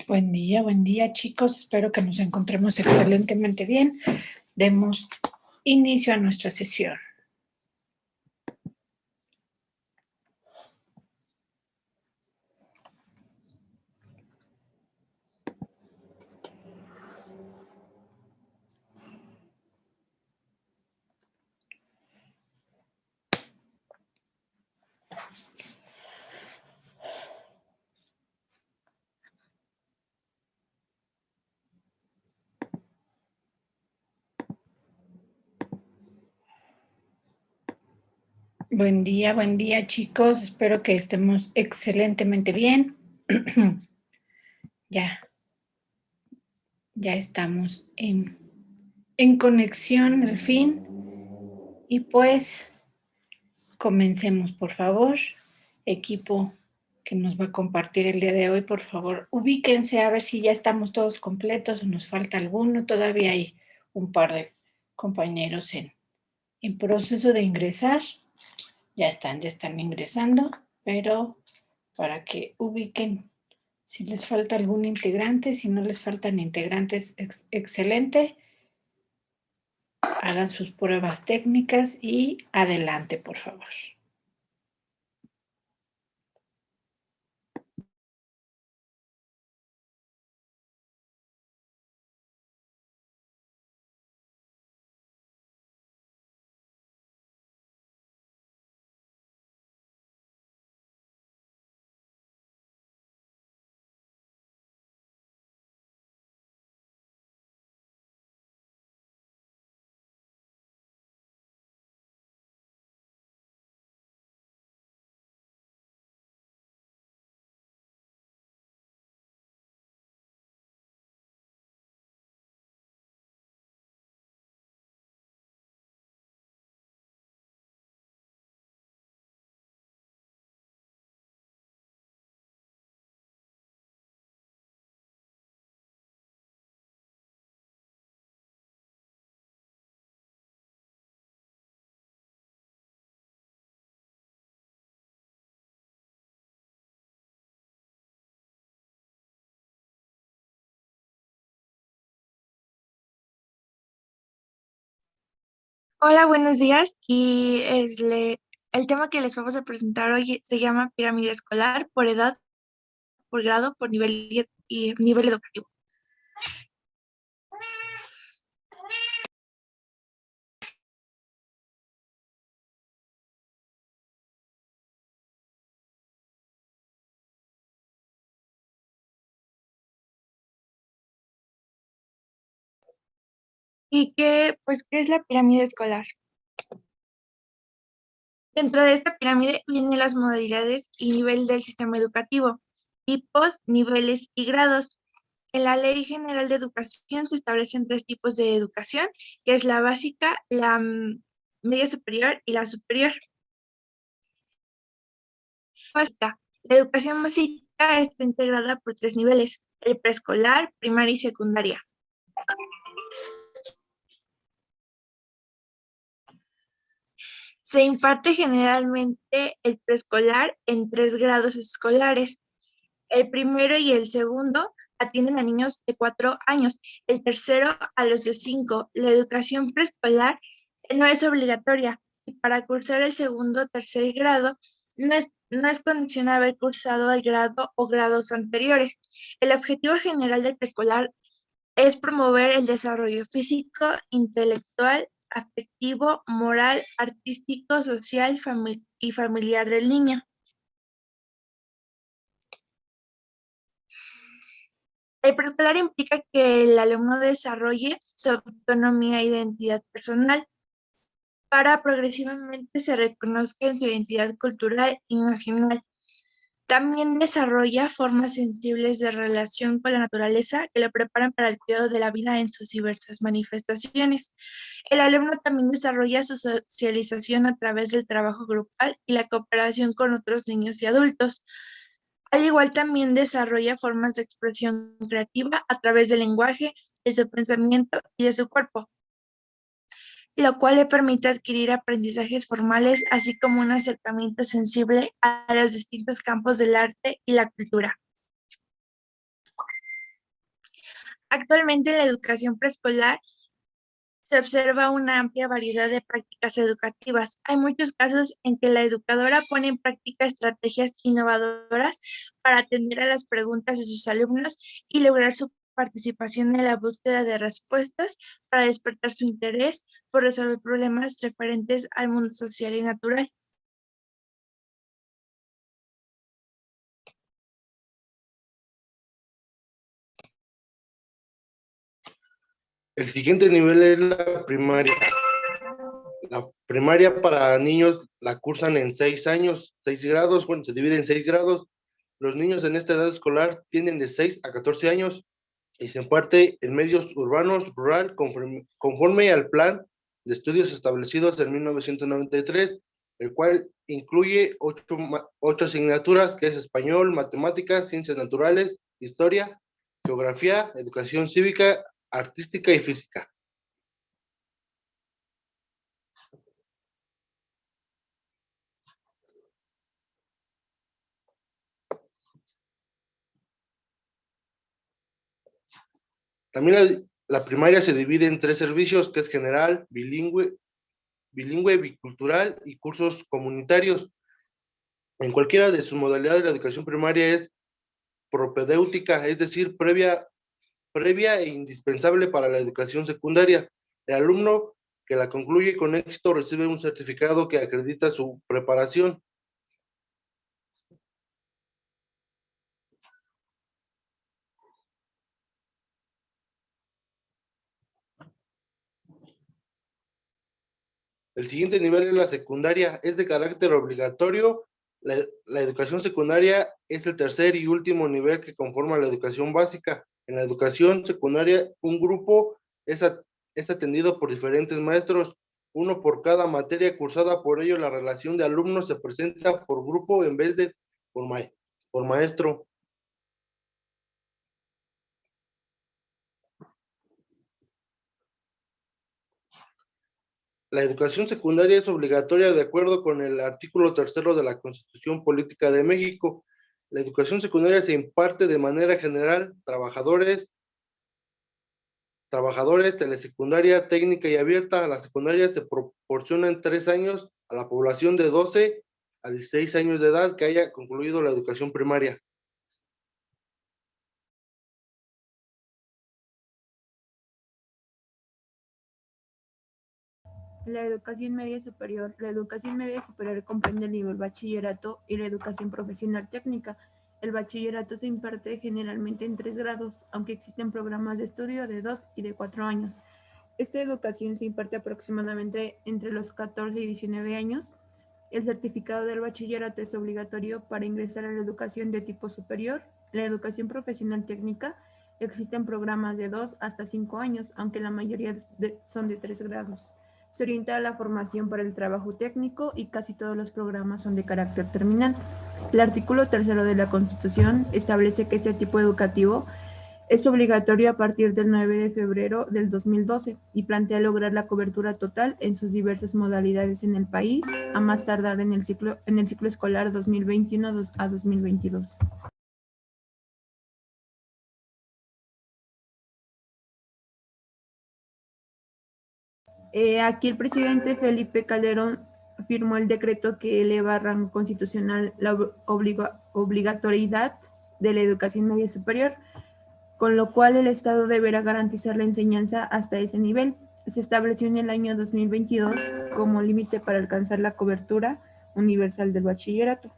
Buen día chicos, espero que nos encontremos excelentemente bien. Demos inicio a nuestra sesión. Buen día chicos, espero que estemos excelentemente bien. Ya estamos en conexión al fin y pues comencemos por favor. Equipo que nos va a compartir el día de hoy, por favor, ubíquense a ver si ya estamos todos completos o nos falta alguno. Todavía hay un par de compañeros en proceso de ingresar. Ya están ingresando, pero para que ubiquen si les falta algún integrante, si no les faltan integrantes, excelente. Hagan sus pruebas técnicas y adelante, por favor. Hola, buenos días. El tema que les vamos a presentar hoy se llama pirámide escolar por edad, por grado, por nivel y nivel educativo. ¿Qué es la pirámide escolar? Dentro de esta pirámide vienen las modalidades y nivel del sistema educativo, tipos, niveles y grados. En la Ley General de Educación se establecen tres tipos de educación, que es la básica, la media superior y la superior. Básica. La educación básica está integrada por tres niveles: el preescolar, primaria y secundaria. Se imparte generalmente el preescolar en 3 grados escolares. El primero y el segundo atienden a niños de 4 años, el tercero a los de 5. La educación preescolar no es obligatoria y para cursar el segundo o tercer grado no es condición haber cursado el grado o grados anteriores. El objetivo general del preescolar es promover el desarrollo físico, intelectual, afectivo, moral, artístico, social y familiar del niño. El preescolar implica que el alumno desarrolle su autonomía e identidad personal para progresivamente se reconozca en su identidad cultural y nacional. También desarrolla formas sensibles de relación con la naturaleza que lo preparan para el cuidado de la vida en sus diversas manifestaciones. El alumno también desarrolla su socialización a través del trabajo grupal y la cooperación con otros niños y adultos. Al igual también desarrolla formas de expresión creativa a través del lenguaje, de su pensamiento y de su cuerpo, lo cual le permite adquirir aprendizajes formales, así como un acercamiento sensible a los distintos campos del arte y la cultura. Actualmente en la educación preescolar se observa una amplia variedad de prácticas educativas. Hay muchos casos en que la educadora pone en práctica estrategias innovadoras para atender a las preguntas de sus alumnos y lograr su participación en la búsqueda de respuestas para despertar su interés por resolver problemas referentes al mundo social y natural. El siguiente nivel es la primaria. La primaria para niños la cursan en 6 años, 6 grados, bueno, se divide en 6 grados. Los niños en esta edad escolar tienen de 6 a 14 años y se imparte en medios urbanos, rural, conforme al plan de estudios establecidos en 1993, el cual incluye 8 asignaturas, que es español, matemáticas, ciencias naturales, historia, geografía, educación cívica, artística y física. También la primaria se divide en 3 servicios, que es general, bilingüe, bicultural y cursos comunitarios. En cualquiera de sus modalidades, la educación primaria es propedéutica, es decir, previa e indispensable para la educación secundaria. El alumno que la concluye con éxito recibe un certificado que acredita su preparación. El siguiente nivel es la secundaria, es de carácter obligatorio. La educación secundaria es el tercer y último nivel que conforma la educación básica. En la educación secundaria, un grupo es atendido por diferentes maestros, uno por cada materia cursada. Por ello, la relación de alumnos se presenta por grupo en vez de por maestro. La educación secundaria es obligatoria de acuerdo con el artículo 3 de la Constitución Política de México. La educación secundaria se imparte de manera general, trabajadores, telesecundaria, técnica y abierta. A la secundaria se proporciona en 3 años a la población de 12 a 16 años de edad que haya concluido la educación primaria. La educación media superior. La educación media superior comprende el nivel bachillerato y la educación profesional técnica. El bachillerato se imparte generalmente en 3 grados, aunque existen programas de estudio de 2 y de 4 años. Esta educación se imparte aproximadamente entre los 14 y 19 años. El certificado del bachillerato es obligatorio para ingresar a la educación de tipo superior. La educación profesional técnica existen programas de 2 hasta 5 años, aunque la mayoría son de 3 grados. Se orienta a la formación para el trabajo técnico y casi todos los programas son de carácter terminal. El artículo 3 de la Constitución establece que este tipo educativo es obligatorio a partir del 9 de febrero del 2012 y plantea lograr la cobertura total en sus diversas modalidades en el país, a más tardar en el ciclo escolar 2021 a 2022. Aquí el presidente Felipe Calderón firmó el decreto que eleva a rango constitucional la obligatoriedad de la educación media superior, con lo cual el Estado deberá garantizar la enseñanza hasta ese nivel. Se estableció en el año 2022 como límite para alcanzar la cobertura universal del bachillerato.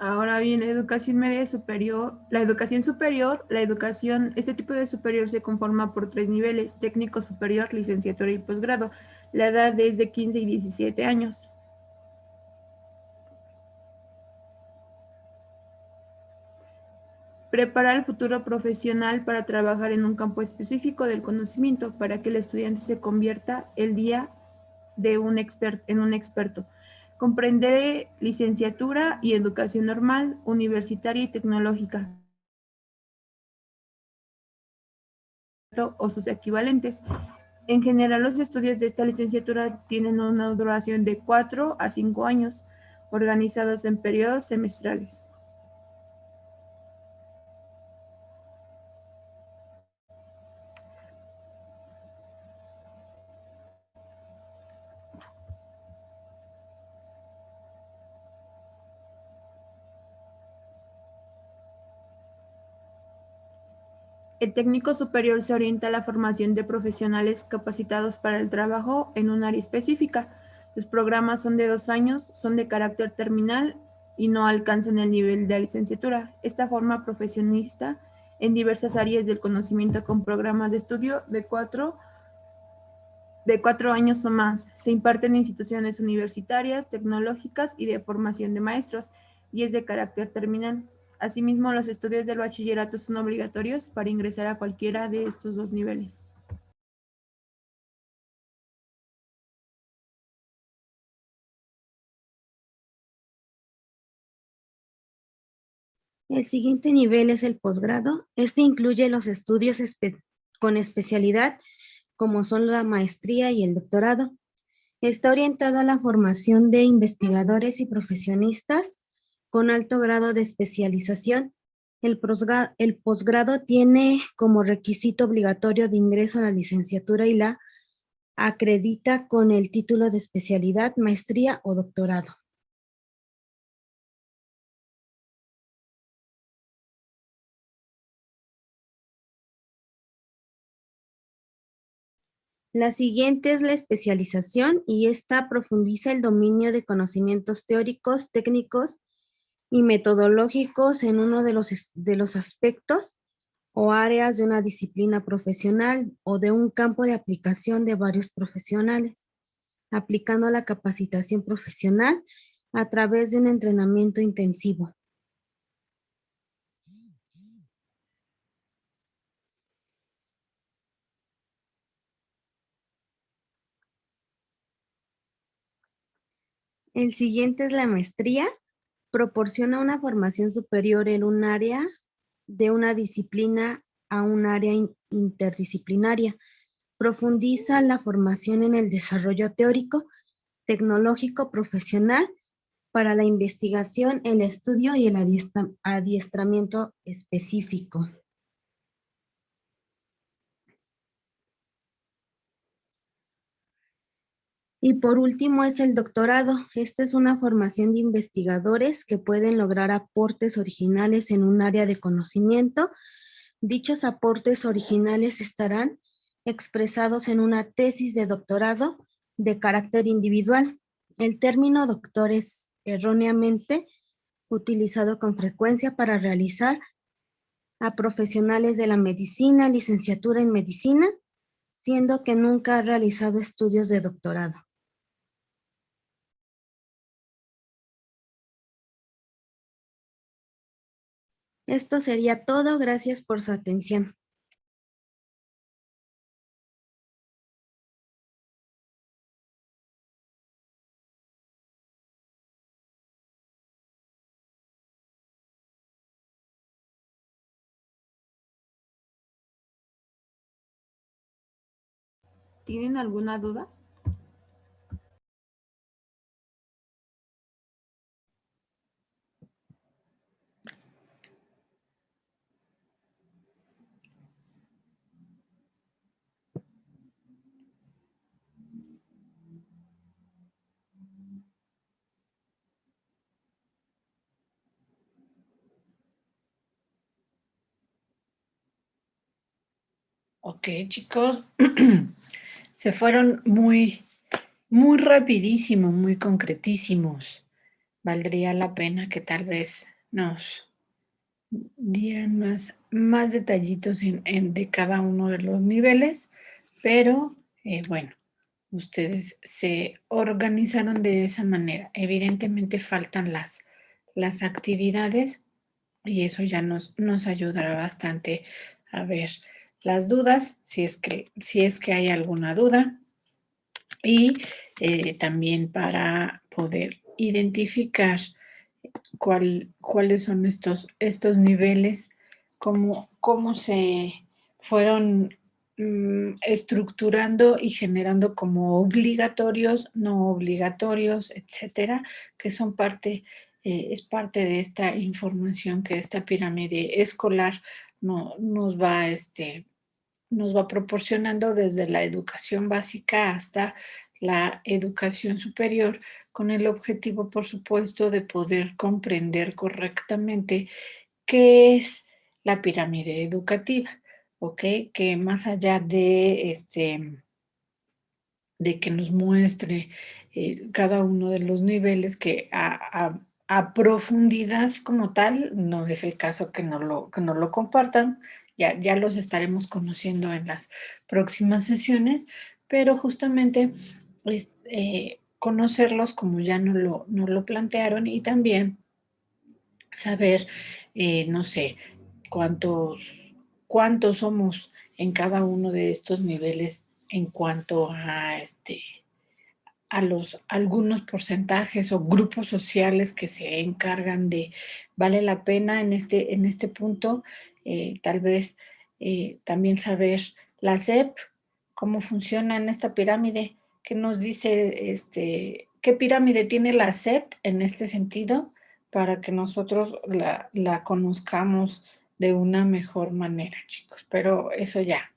Ahora bien, educación media superior. Este tipo de superior se conforma por 3 niveles: técnico superior, licenciatura y posgrado. La edad es de 15 y 17 años. Prepara al futuro profesional para trabajar en un campo específico del conocimiento para que el estudiante se convierta el día de en un experto. Comprende licenciatura y educación normal, universitaria y tecnológica, o sus equivalentes. En general, los estudios de esta licenciatura tienen una duración de 4 a 5 años, organizados en periodos semestrales. El técnico superior se orienta a la formación de profesionales capacitados para el trabajo en un área específica. Los programas son de 2 años, son de carácter terminal y no alcanzan el nivel de licenciatura. Esta forma profesionista en diversas áreas del conocimiento con programas de estudio de 4 años o más. Se imparte en instituciones universitarias, tecnológicas y de formación de maestros, y es de carácter terminal. Asimismo, los estudios del bachillerato son obligatorios para ingresar a cualquiera de estos 2 niveles. El siguiente nivel es el posgrado. Este incluye los estudios con especialidad, como son la maestría y el doctorado. Está orientado a la formación de investigadores y profesionistas con alto grado de especialización. El posgrado tiene como requisito obligatorio de ingreso a la licenciatura y la acredita con el título de especialidad, maestría o doctorado. La siguiente es la especialización y esta profundiza el dominio de conocimientos teóricos, técnicos y metodológicos en uno de los aspectos o áreas de una disciplina profesional o de un campo de aplicación de varios profesionales, aplicando la capacitación profesional a través de un entrenamiento intensivo. El siguiente es la maestría. Proporciona una formación superior en un área de una disciplina a un área interdisciplinaria. Profundiza la formación en el desarrollo teórico, tecnológico, profesional para la investigación, el estudio y el adiestramiento específico. Y por último es el doctorado. Esta es una formación de investigadores que pueden lograr aportes originales en un área de conocimiento. Dichos aportes originales estarán expresados en una tesis de doctorado de carácter individual. El término doctor es erróneamente utilizado con frecuencia para realizar a profesionales de la medicina, licenciatura en medicina, siendo que nunca ha realizado estudios de doctorado. Esto sería todo. Gracias por su atención. ¿Tienen alguna duda? Ok, chicos, se fueron muy rapidísimo, muy concretísimos. Valdría la pena que tal vez nos dieran más detallitos de cada uno de los niveles, pero bueno, ustedes se organizaron de esa manera. Evidentemente faltan las actividades y eso ya nos ayudará bastante a ver las dudas, si es que hay alguna duda, y también para poder identificar cuáles son estos niveles, cómo se fueron estructurando y generando como obligatorios, no obligatorios, etcétera, que son parte, es parte de esta información que esta pirámide escolar nos va, nos va proporcionando desde la educación básica hasta la educación superior, con el objetivo, por supuesto, de poder comprender correctamente qué es la pirámide educativa, ¿ok? Que más allá de que nos muestre cada uno de los niveles que a profundidad como tal, no es el caso que no lo compartan, ya los estaremos conociendo en las próximas sesiones, pero justamente conocerlos como ya no lo plantearon y también saber, no sé, cuántos somos en cada uno de estos niveles en cuanto a algunos porcentajes o grupos sociales que se encargan de, vale la pena en este punto, tal vez también saber la SEP, cómo funciona en esta pirámide, qué nos dice, qué pirámide tiene la SEP en este sentido, para que nosotros la conozcamos de una mejor manera, chicos. Pero eso ya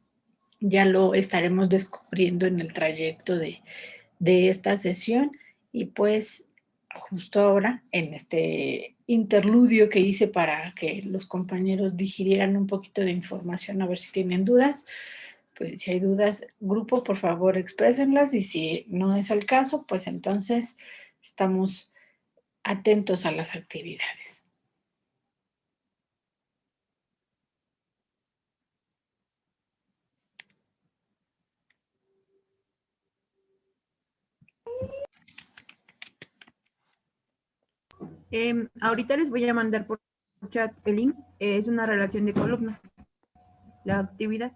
lo estaremos descubriendo en el trayecto de esta sesión y pues justo ahora en este interludio que hice para que los compañeros digirieran un poquito de información a ver si tienen dudas, pues si hay dudas, grupo, por favor exprésenlas y si no es el caso, pues entonces estamos atentos a las actividades. Ahorita les voy a mandar por chat el link. Es una relación de columnas. La actividad.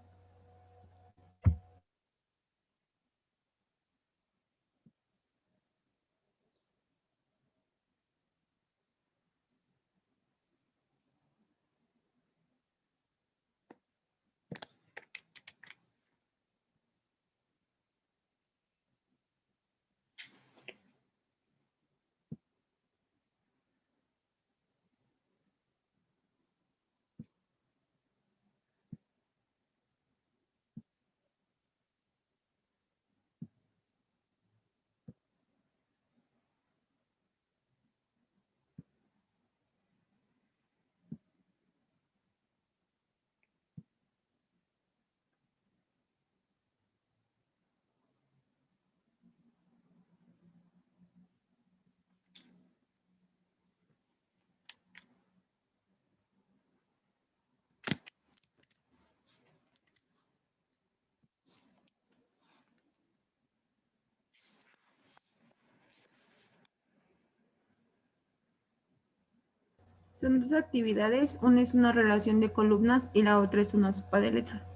Son dos actividades, una es una relación de columnas y la otra es una sopa de letras.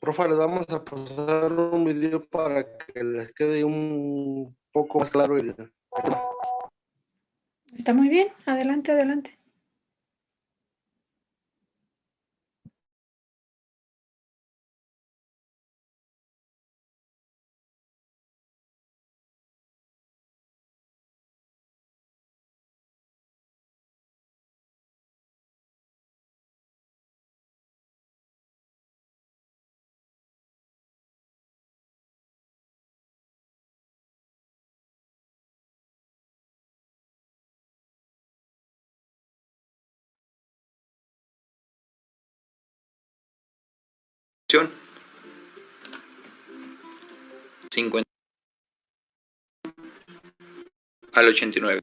Profa, les vamos a pasar un video para que les quede un poco más claro el tema. Está muy bien. Adelante, adelante. Educación. 50 al 89.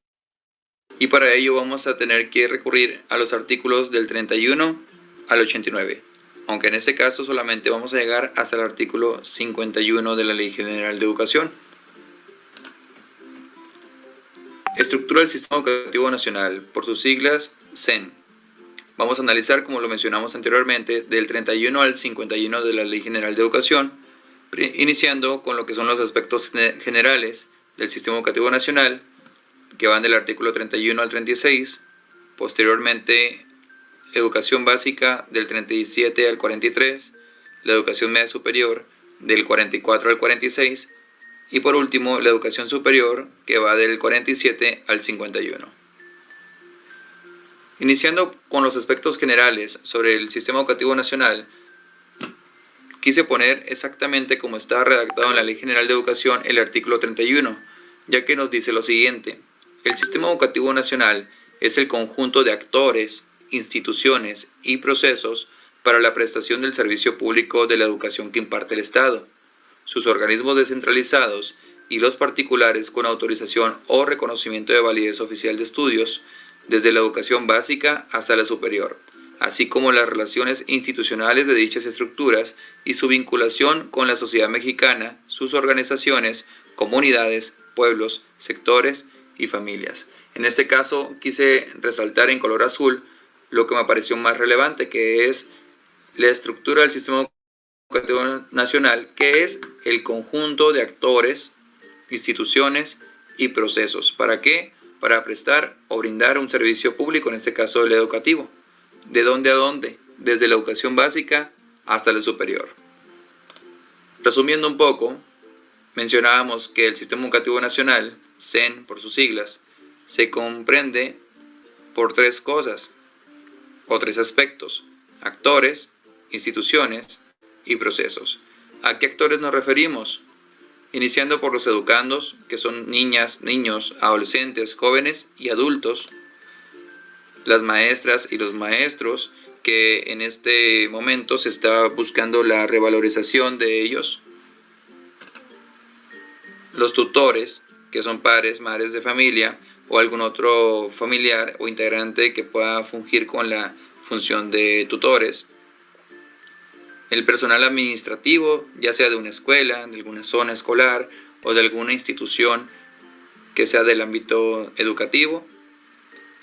Y para ello vamos a tener que recurrir a los artículos del 31 al 89. Aunque en este caso solamente vamos a llegar hasta el artículo 51 de la Ley General de Educación. Estructura del Sistema Educativo Nacional, por sus siglas SEN. Vamos a analizar, como lo mencionamos anteriormente, del 31 al 51 de la Ley General de Educación, iniciando con lo que son los aspectos generales del Sistema Educativo Nacional, que van del artículo 31 al 36, posteriormente educación básica del 37 al 43, la educación media superior del 44 al 46 y por último la educación superior que va del 47 al 51. Iniciando con los aspectos generales sobre el Sistema Educativo Nacional, quise poner exactamente como está redactado en la Ley General de Educación el artículo 31, ya que nos dice lo siguiente: el Sistema Educativo Nacional es el conjunto de actores, instituciones y procesos para la prestación del servicio público de la educación que imparte el Estado, sus organismos descentralizados y los particulares con autorización o reconocimiento de validez oficial de estudios, desde la educación básica hasta la superior, así como las relaciones institucionales de dichas estructuras y su vinculación con la sociedad mexicana, sus organizaciones, comunidades, pueblos, sectores y familias. En este caso quise resaltar en color azul lo que me pareció más relevante, que es la estructura del Sistema Educativo Nacional, que es el conjunto de actores, instituciones y procesos. ¿Para qué? Para prestar o brindar un servicio público, en este caso el educativo. ¿De dónde a dónde? Desde la educación básica hasta la superior. Resumiendo un poco, mencionábamos que el Sistema Educativo Nacional, SEN por sus siglas, se comprende por tres cosas o tres aspectos: actores, instituciones y procesos. ¿A qué actores nos referimos? Iniciando por los educandos, que son niñas, niños, adolescentes, jóvenes y adultos, las maestras y los maestros, que en este momento se está buscando la revalorización de ellos, los tutores, que son padres, madres de familia o algún otro familiar o integrante que pueda fungir con la función de tutores, el personal administrativo, ya sea de una escuela, de alguna zona escolar o de alguna institución que sea del ámbito educativo,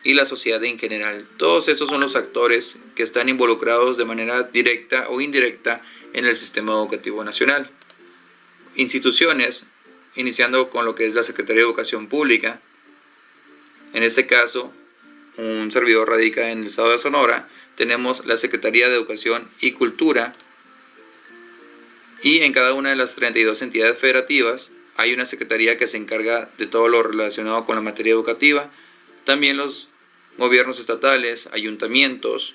y la sociedad en general. Todos estos son los actores que están involucrados de manera directa o indirecta en el Sistema Educativo Nacional. Instituciones, iniciando con lo que es la Secretaría de Educación Pública. En este caso, un servidor radica en el estado de Sonora. Tenemos la Secretaría de Educación y Cultura, y en cada una de las 32 entidades federativas hay una secretaría que se encarga de todo lo relacionado con la materia educativa. También los gobiernos estatales, ayuntamientos,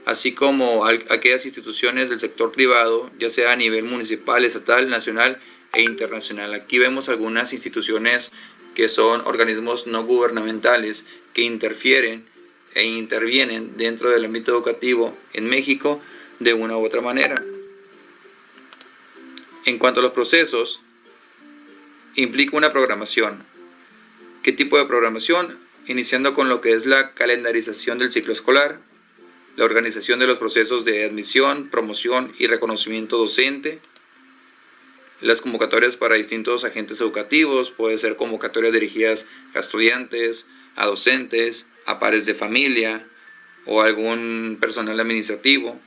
así como aquellas instituciones del sector privado, ya sea a nivel municipal, estatal, nacional e internacional. Aquí vemos algunas instituciones que son organismos no gubernamentales que interfieren e intervienen dentro del ámbito educativo en México de una u otra manera. En cuanto a los procesos, implica una programación. ¿Qué tipo de programación? Iniciando con lo que es la calendarización del ciclo escolar, la organización de los procesos de admisión, promoción y reconocimiento docente, las convocatorias para distintos agentes educativos, puede ser convocatorias dirigidas a estudiantes, a docentes, a pares de familia o algún personal administrativo.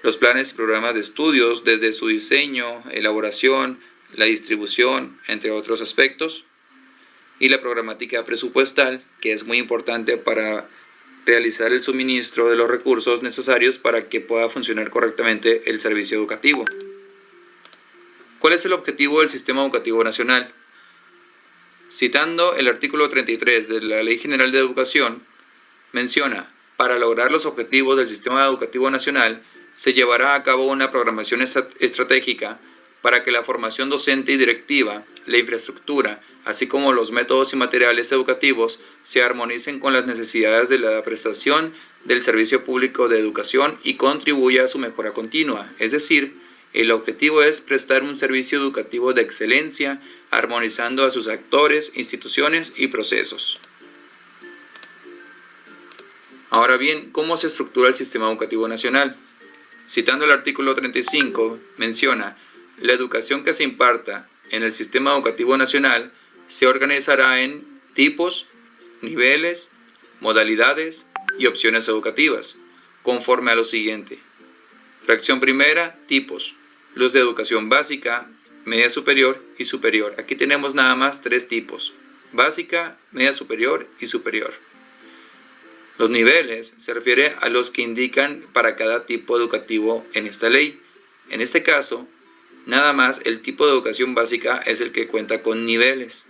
los planes y programas de estudios desde su diseño, elaboración, la distribución, entre otros aspectos, y la programática presupuestal, que es muy importante para realizar el suministro de los recursos necesarios para que pueda funcionar correctamente el servicio educativo. ¿Cuál es el objetivo del Sistema Educativo Nacional? Citando el artículo 33 de la Ley General de Educación, menciona: para lograr los objetivos del Sistema Educativo Nacional, se llevará a cabo una programación estratégica para que la formación docente y directiva, la infraestructura, así como los métodos y materiales educativos se armonicen con las necesidades de la prestación del servicio público de educación y contribuya a su mejora continua. Es decir, el objetivo es prestar un servicio educativo de excelencia, armonizando a sus actores, instituciones y procesos. Ahora bien, ¿cómo se estructura el Sistema Educativo Nacional? Citando el artículo 35, menciona: la educación que se imparta en el Sistema Educativo Nacional se organizará en tipos, niveles, modalidades y opciones educativas, conforme a lo siguiente. Fracción primera, tipos: los de educación básica, media superior y superior. Aquí tenemos nada más 3 tipos: básica, media superior y superior. Los niveles se refiere a los que indican para cada tipo educativo en esta ley. En este caso, nada más el tipo de educación básica es el que cuenta con niveles.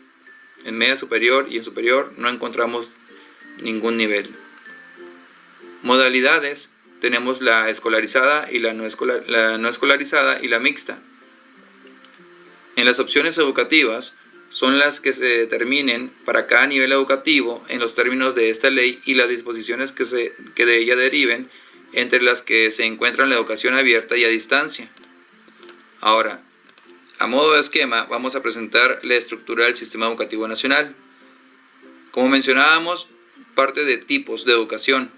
En media superior y en superior no encontramos ningún nivel. Modalidades: tenemos la escolarizada y la no escolarizada y la mixta. En las opciones educativas son las que se determinen para cada nivel educativo en los términos de esta ley y las disposiciones que de ella deriven, entre las que se encuentran la educación abierta y a distancia. Ahora, a modo de esquema, vamos a presentar la estructura del Sistema Educativo Nacional. Como mencionábamos, parte de tipos de educación.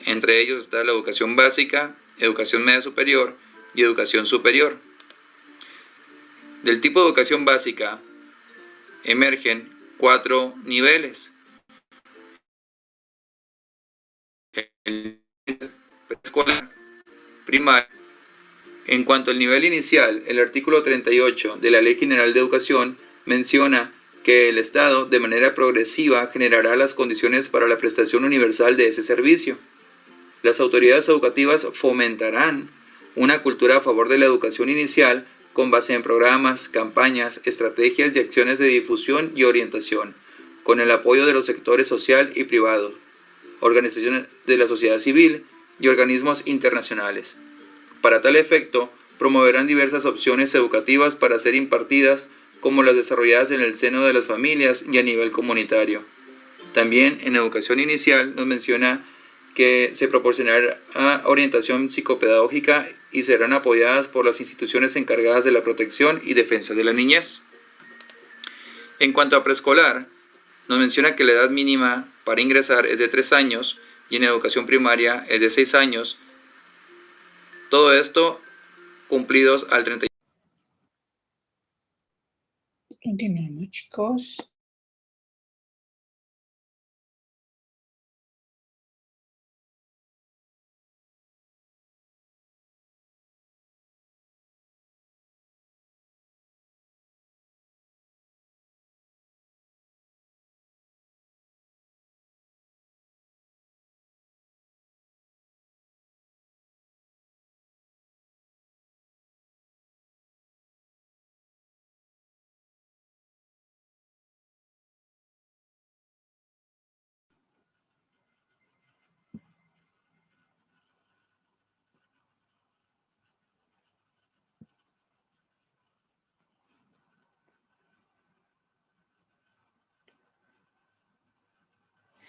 Entre ellos está la educación básica, educación media superior y educación superior. Del tipo de educación básica emergen 4 niveles: el preescolar, primaria. En cuanto al nivel inicial, el artículo 38 de la Ley General de Educación menciona que el Estado, de manera progresiva, generará las condiciones para la prestación universal de ese servicio. Las autoridades educativas fomentarán una cultura a favor de la educación inicial con base en programas, campañas, estrategias y acciones de difusión y orientación, con el apoyo de los sectores social y privado, organizaciones de la sociedad civil y organismos internacionales. Para tal efecto, promoverán diversas opciones educativas para ser impartidas, como las desarrolladas en el seno de las familias y a nivel comunitario. También en educación inicial nos menciona que se proporcionará orientación psicopedagógica y serán apoyadas por las instituciones encargadas de la protección y defensa de la niñez. En cuanto a preescolar, nos menciona que la edad mínima para ingresar es de 3 años y en educación primaria es de 6 años. Todo esto cumplidos al 31. Continuemos, chicos.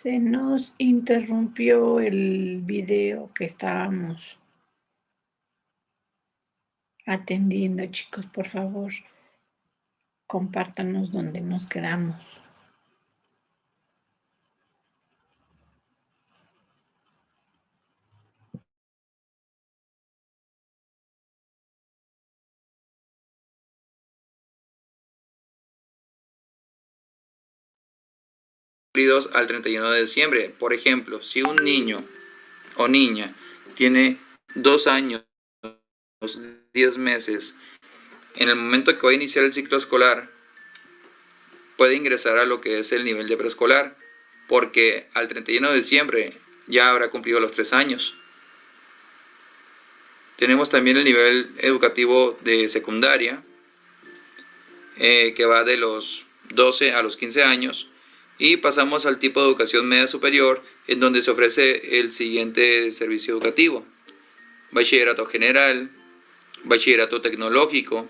Se nos interrumpió el video que estábamos atendiendo, chicos. Por favor, compártanos dónde nos quedamos. Cumplidos al 31 de diciembre. Por ejemplo, si un niño o niña tiene 2 años 10 meses, en el momento que va a iniciar el ciclo escolar, puede ingresar a lo que es el nivel de preescolar, porque al 31 de diciembre ya habrá cumplido los 3 años. Tenemos también el nivel educativo de secundaria, que va de los 12 a los 15 años, y pasamos al tipo de educación media superior, en donde se ofrece el siguiente servicio educativo: bachillerato general, bachillerato tecnológico,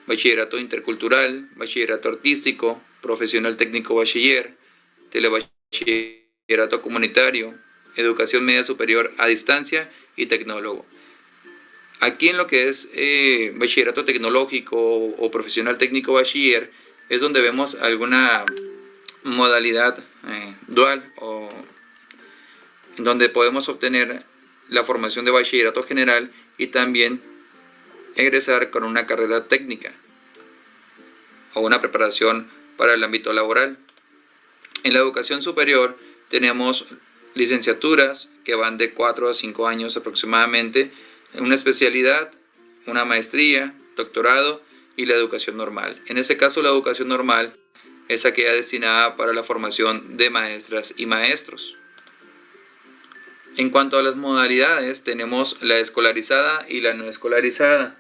bachillerato intercultural, bachillerato artístico, profesional técnico bachiller, telebachillerato comunitario, educación media superior a distancia y tecnólogo. Aquí en lo que es bachillerato tecnológico o profesional técnico bachiller es donde vemos alguna modalidad dual, o donde podemos obtener la formación de bachillerato general y también egresar con una carrera técnica o una preparación para el ámbito laboral. En la educación superior tenemos licenciaturas que van de 4 a 5 años aproximadamente, una especialidad, una maestría, doctorado y la educación normal. En ese caso, la educación normal es aquella destinada para la formación de maestras y maestros. En cuanto a las modalidades, tenemos la escolarizada y la no escolarizada.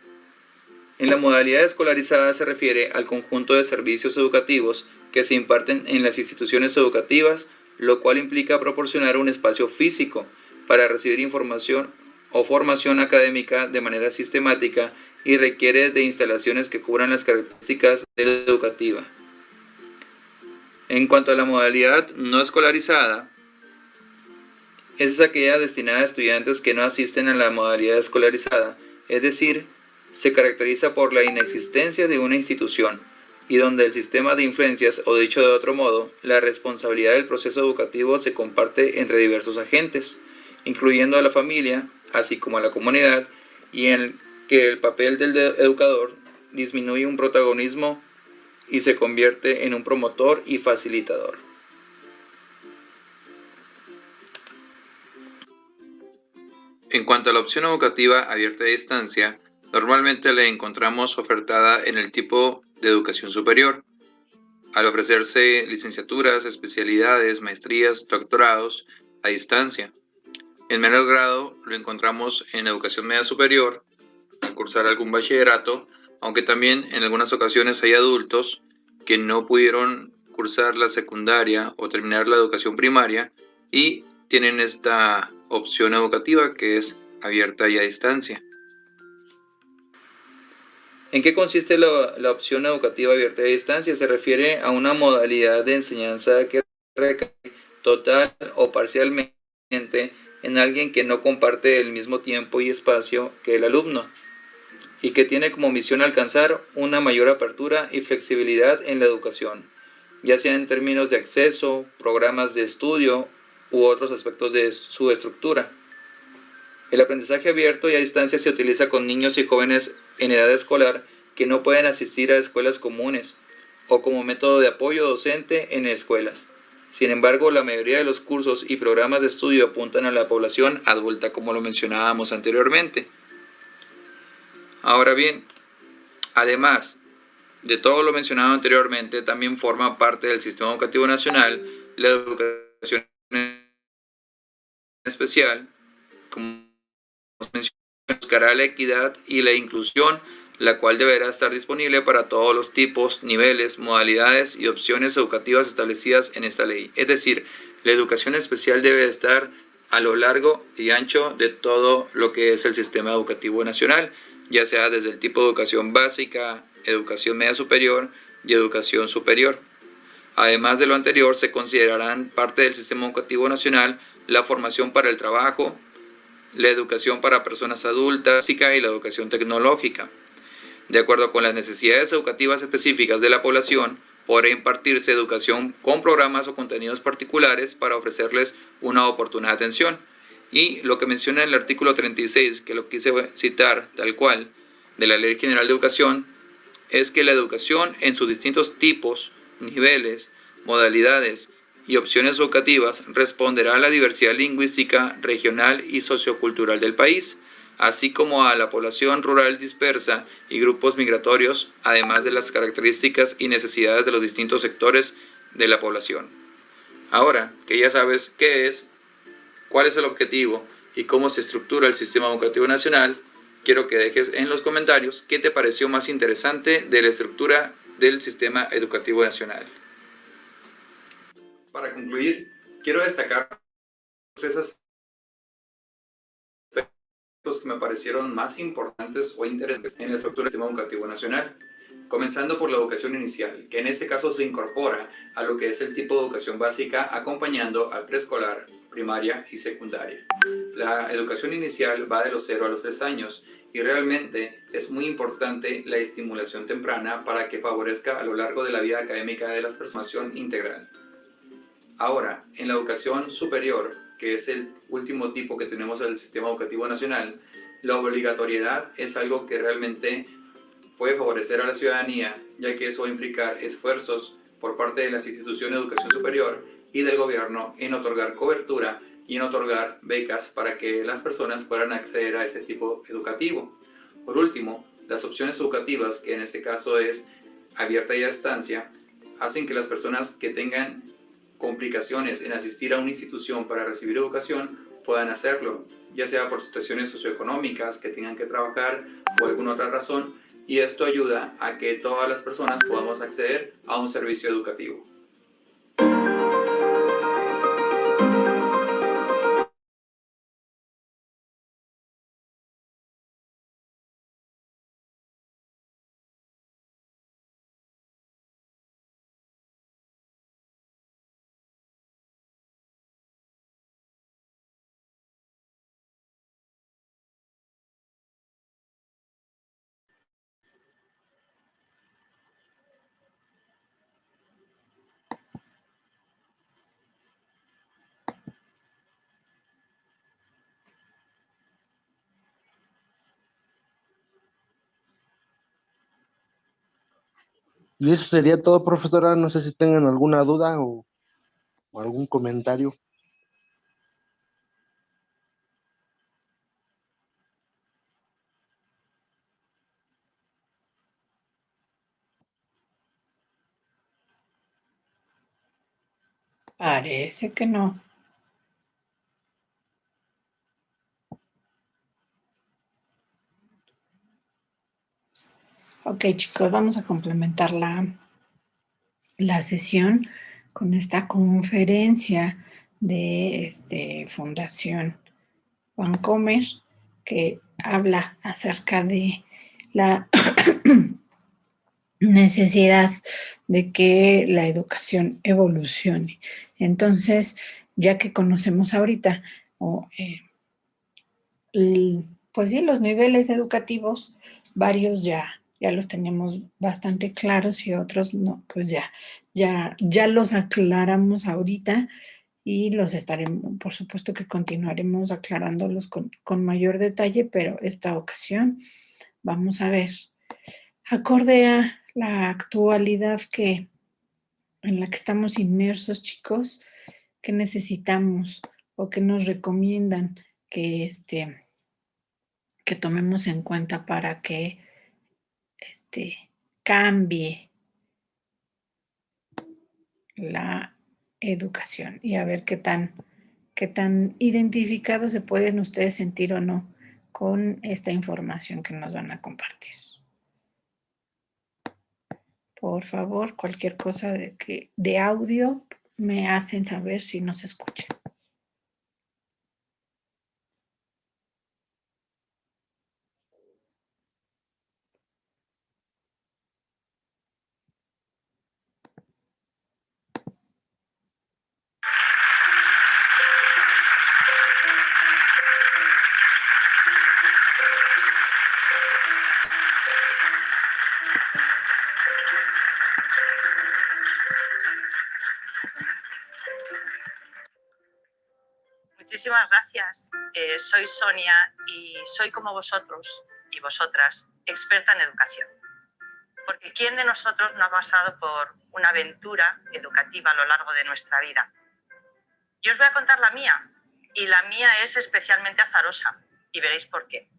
En la modalidad escolarizada se refiere al conjunto de servicios educativos que se imparten en las instituciones educativas, lo cual implica proporcionar un espacio físico para recibir información o formación académica de manera sistemática y requiere de instalaciones que cubran las características de la educativa. En cuanto a la modalidad no escolarizada, es aquella destinada a estudiantes que no asisten a la modalidad escolarizada, es decir, se caracteriza por la inexistencia de una institución y donde el sistema de influencias, o dicho de otro modo, la responsabilidad del proceso educativo se comparte entre diversos agentes, incluyendo a la familia, así como a la comunidad, y en que el papel del educador disminuye un protagonismo y se convierte en un promotor y facilitador. En cuanto a la opción educativa abierta a distancia, normalmente la encontramos ofertada en el tipo de educación superior, al ofrecerse licenciaturas, especialidades, maestrías, doctorados a distancia. En menor grado lo encontramos en educación media superior, al cursar algún bachillerato, aunque también en algunas ocasiones hay adultos que no pudieron cursar la secundaria o terminar la educación primaria y tienen esta opción educativa que es abierta y a distancia. ¿En qué consiste la opción educativa abierta y a distancia? Se refiere a una modalidad de enseñanza que recae total o parcialmente en alguien que no comparte el mismo tiempo y espacio que el alumno y que tiene como misión alcanzar una mayor apertura y flexibilidad en la educación, ya sea en términos de acceso, programas de estudio u otros aspectos de su estructura. El aprendizaje abierto y a distancia se utiliza con niños y jóvenes en edad escolar que no pueden asistir a escuelas comunes o como método de apoyo docente en escuelas. Sin embargo, la mayoría de los cursos y programas de estudio apuntan a la población adulta, como lo mencionábamos anteriormente. Ahora bien, además de todo lo mencionado anteriormente, también forma parte del Sistema Educativo Nacional la educación especial, como buscará la equidad y la inclusión, la cual deberá estar disponible para todos los tipos, niveles, modalidades y opciones educativas establecidas en esta ley. Es decir, la educación especial debe estar a lo largo y ancho de todo lo que es el sistema educativo nacional, ya sea desde el tipo de educación básica, educación media superior y educación superior. Además de lo anterior, se considerarán parte del sistema educativo nacional la formación para el trabajo, la educación para personas adultas y la educación tecnológica. De acuerdo con las necesidades educativas específicas de la población, podrá impartirse educación con programas o contenidos particulares para ofrecerles una oportuna atención. Y lo que menciona el artículo 36, que lo quise citar tal cual, de la Ley General de Educación, es que la educación en sus distintos tipos, niveles, modalidades y opciones educativas responderá a la diversidad lingüística, regional y sociocultural del país, así como a la población rural dispersa y grupos migratorios, además de las características y necesidades de los distintos sectores de la población. Ahora que ya sabes qué es, cuál es el objetivo y cómo se estructura el Sistema Educativo Nacional, quiero que dejes en los comentarios qué te pareció más interesante de la estructura del Sistema Educativo Nacional. Para concluir, quiero destacar esas aspectos que me parecieron más importantes o interesantes en la estructura del Sistema Educativo Nacional, comenzando por la educación inicial, que en este caso se incorpora a lo que es el tipo de educación básica, acompañando al preescolar, primaria y secundaria. La educación inicial va de los 0 a los 3 años y realmente es muy importante la estimulación temprana para que favorezca a lo largo de la vida académica de la formación integral. Ahora, en la educación superior, que es el último tipo que tenemos en el Sistema Educativo Nacional, la obligatoriedad es algo que realmente puede favorecer a la ciudadanía, ya que eso va a implicar esfuerzos por parte de las instituciones de educación superior y del gobierno en otorgar cobertura y en otorgar becas para que las personas puedan acceder a ese tipo educativo. Por último, las opciones educativas, que en este caso es abierta y a distancia, hacen que las personas que tengan complicaciones en asistir a una institución para recibir educación puedan hacerlo, ya sea por situaciones socioeconómicas que tengan que trabajar o alguna otra razón, y esto ayuda a que todas las personas podamos acceder a un servicio educativo. Y eso sería todo, profesora. No sé si tengan alguna duda o algún comentario. Parece que no. Ok, chicos, vamos a complementar la sesión con esta conferencia de Fundación Vancomer, que habla acerca de la necesidad de que la educación evolucione. Entonces, ya que conocemos ahorita, pues sí, los niveles educativos, varios ya los tenemos bastante claros y otros no, pues ya los aclaramos ahorita y los estaremos, por supuesto que continuaremos aclarándolos con mayor detalle, pero esta ocasión vamos a ver, acorde a la actualidad en la que estamos inmersos, chicos, qué necesitamos o qué nos recomiendan que tomemos en cuenta para que cambie la educación y a ver qué tan identificados se pueden ustedes sentir o no con esta información que nos van a compartir. Por favor, cualquier cosa de audio me hacen saber si no se escucha. Muchísimas gracias. Soy Sonia y soy como vosotros y vosotras, experta en educación. Porque ¿quién de nosotros no ha pasado por una aventura educativa a lo largo de nuestra vida? Yo os voy a contar la mía, y la mía es especialmente azarosa, y veréis por qué.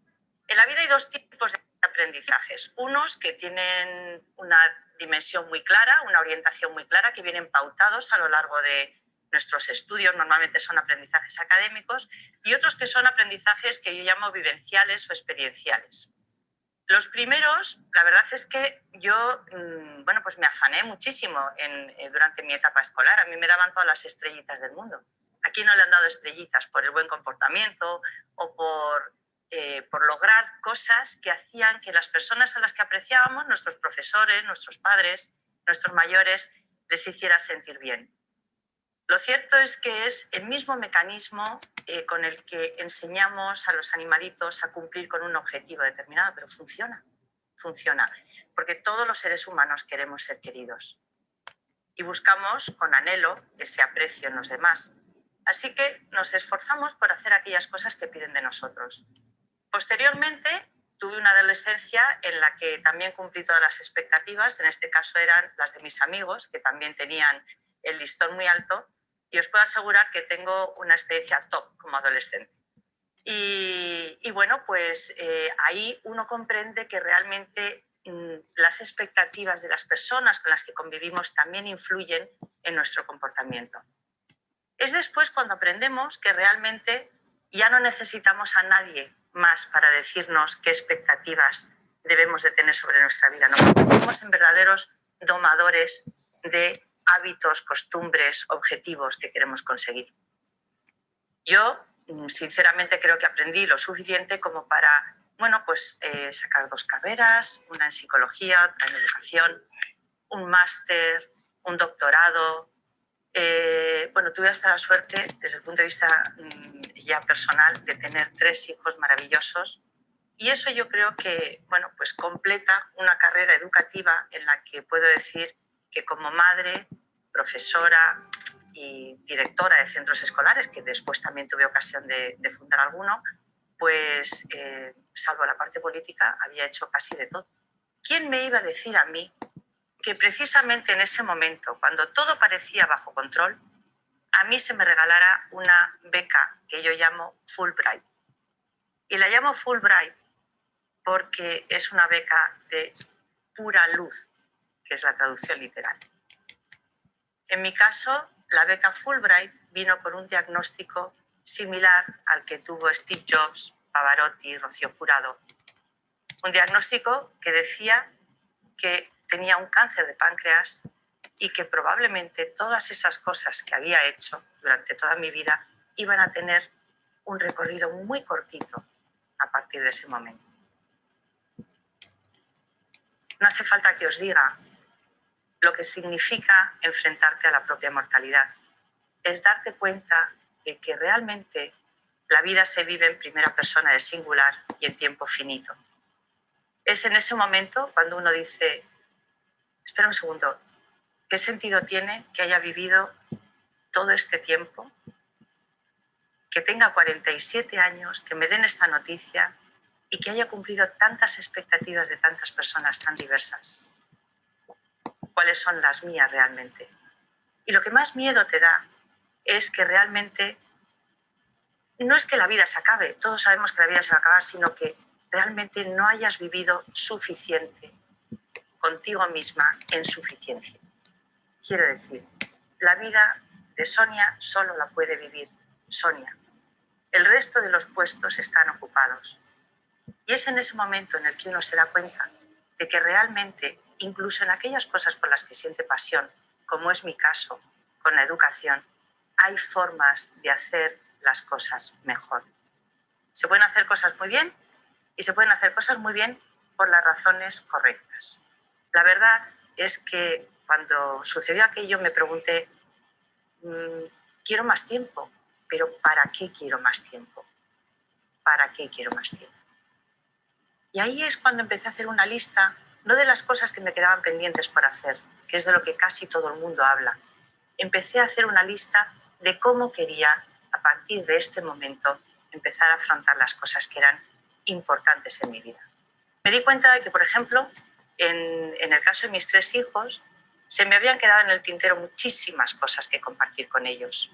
En la vida hay dos tipos de aprendizajes. Unos que tienen una dimensión muy clara, una orientación muy clara, que vienen pautados a lo largo de nuestros estudios, normalmente son aprendizajes académicos, y otros que son aprendizajes que yo llamo vivenciales o experienciales. Los primeros, la verdad es que yo bueno, pues me afané muchísimo durante mi etapa escolar. A mí me daban todas las estrellitas del mundo. ¿A quién no le han dado estrellitas por el buen comportamiento o por lograr cosas que hacían que las personas a las que apreciábamos, nuestros profesores, nuestros padres, nuestros mayores, les hiciera sentir bien? Lo cierto es que es el mismo mecanismo con el que enseñamos a los animalitos a cumplir con un objetivo determinado, pero funciona, porque todos los seres humanos queremos ser queridos y buscamos con anhelo ese aprecio en los demás. Así que nos esforzamos por hacer aquellas cosas que piden de nosotros. Posteriormente, tuve una adolescencia en la que también cumplí todas las expectativas, en este caso eran las de mis amigos, que también tenían el listón muy alto, y os puedo asegurar que tengo una experiencia top como adolescente. Y bueno, pues ahí uno comprende que realmente las expectativas de las personas con las que convivimos también influyen en nuestro comportamiento. Es después cuando aprendemos que realmente ya no necesitamos a nadie más para decirnos qué expectativas debemos de tener sobre nuestra vida. Nos convertimos en verdaderos domadores de hábitos, costumbres, objetivos que queremos conseguir. Yo, sinceramente, creo que aprendí lo suficiente como para, bueno, pues sacar 2 carreras, una en psicología, otra en educación, un máster, un doctorado. Bueno, tuve hasta la suerte, desde el punto de vista ya personal, de tener 3 hijos maravillosos. Y eso yo creo que, bueno, pues completa una carrera educativa en la que puedo decir que como madre, profesora y directora de centros escolares, que después también tuve ocasión de fundar alguno, pues salvo la parte política, había hecho casi de todo. ¿Quién me iba a decir a mí que precisamente en ese momento, cuando todo parecía bajo control, a mí se me regalara una beca que yo llamo Fulbright? Y la llamo Fulbright porque es una beca de pura luz, que es la traducción literal. En mi caso, la beca Fulbright vino por un diagnóstico similar al que tuvo Steve Jobs, Pavarotti y Rocío Jurado. Un diagnóstico que decía que tenía un cáncer de páncreas y que probablemente todas esas cosas que había hecho durante toda mi vida iban a tener un recorrido muy cortito a partir de ese momento. No hace falta que os diga lo que significa enfrentarte a la propia mortalidad. Es darte cuenta de que realmente la vida se vive en primera persona de singular y en tiempo finito. Es en ese momento cuando uno dice, espera un segundo, ¿qué sentido tiene que haya vivido todo este tiempo? Que tenga 47 años, que me den esta noticia y que haya cumplido tantas expectativas de tantas personas tan diversas. ¿Cuáles son las mías realmente? Y lo que más miedo te da es que realmente no es que la vida se acabe, todos sabemos que la vida se va a acabar, sino que realmente no hayas vivido suficiente contigo misma en suficiencia. Quiero decir, la vida de Sonia solo la puede vivir Sonia. El resto de los puestos están ocupados. Y es en ese momento en el que uno se da cuenta de que realmente, incluso en aquellas cosas por las que siente pasión, como es mi caso con la educación, hay formas de hacer las cosas mejor. Se pueden hacer cosas muy bien y se pueden hacer cosas muy bien por las razones correctas. La verdad es que cuando sucedió aquello me pregunté, quiero más tiempo, pero ¿para qué quiero más tiempo? ¿Para qué quiero más tiempo? Y ahí es cuando empecé a hacer una lista, no de las cosas que me quedaban pendientes por hacer, que es de lo que casi todo el mundo habla. Empecé a hacer una lista de cómo quería, a partir de este momento, empezar a afrontar las cosas que eran importantes en mi vida. Me di cuenta de que, por ejemplo, en el caso de mis 3 hijos, se me habían quedado en el tintero muchísimas cosas que compartir con ellos.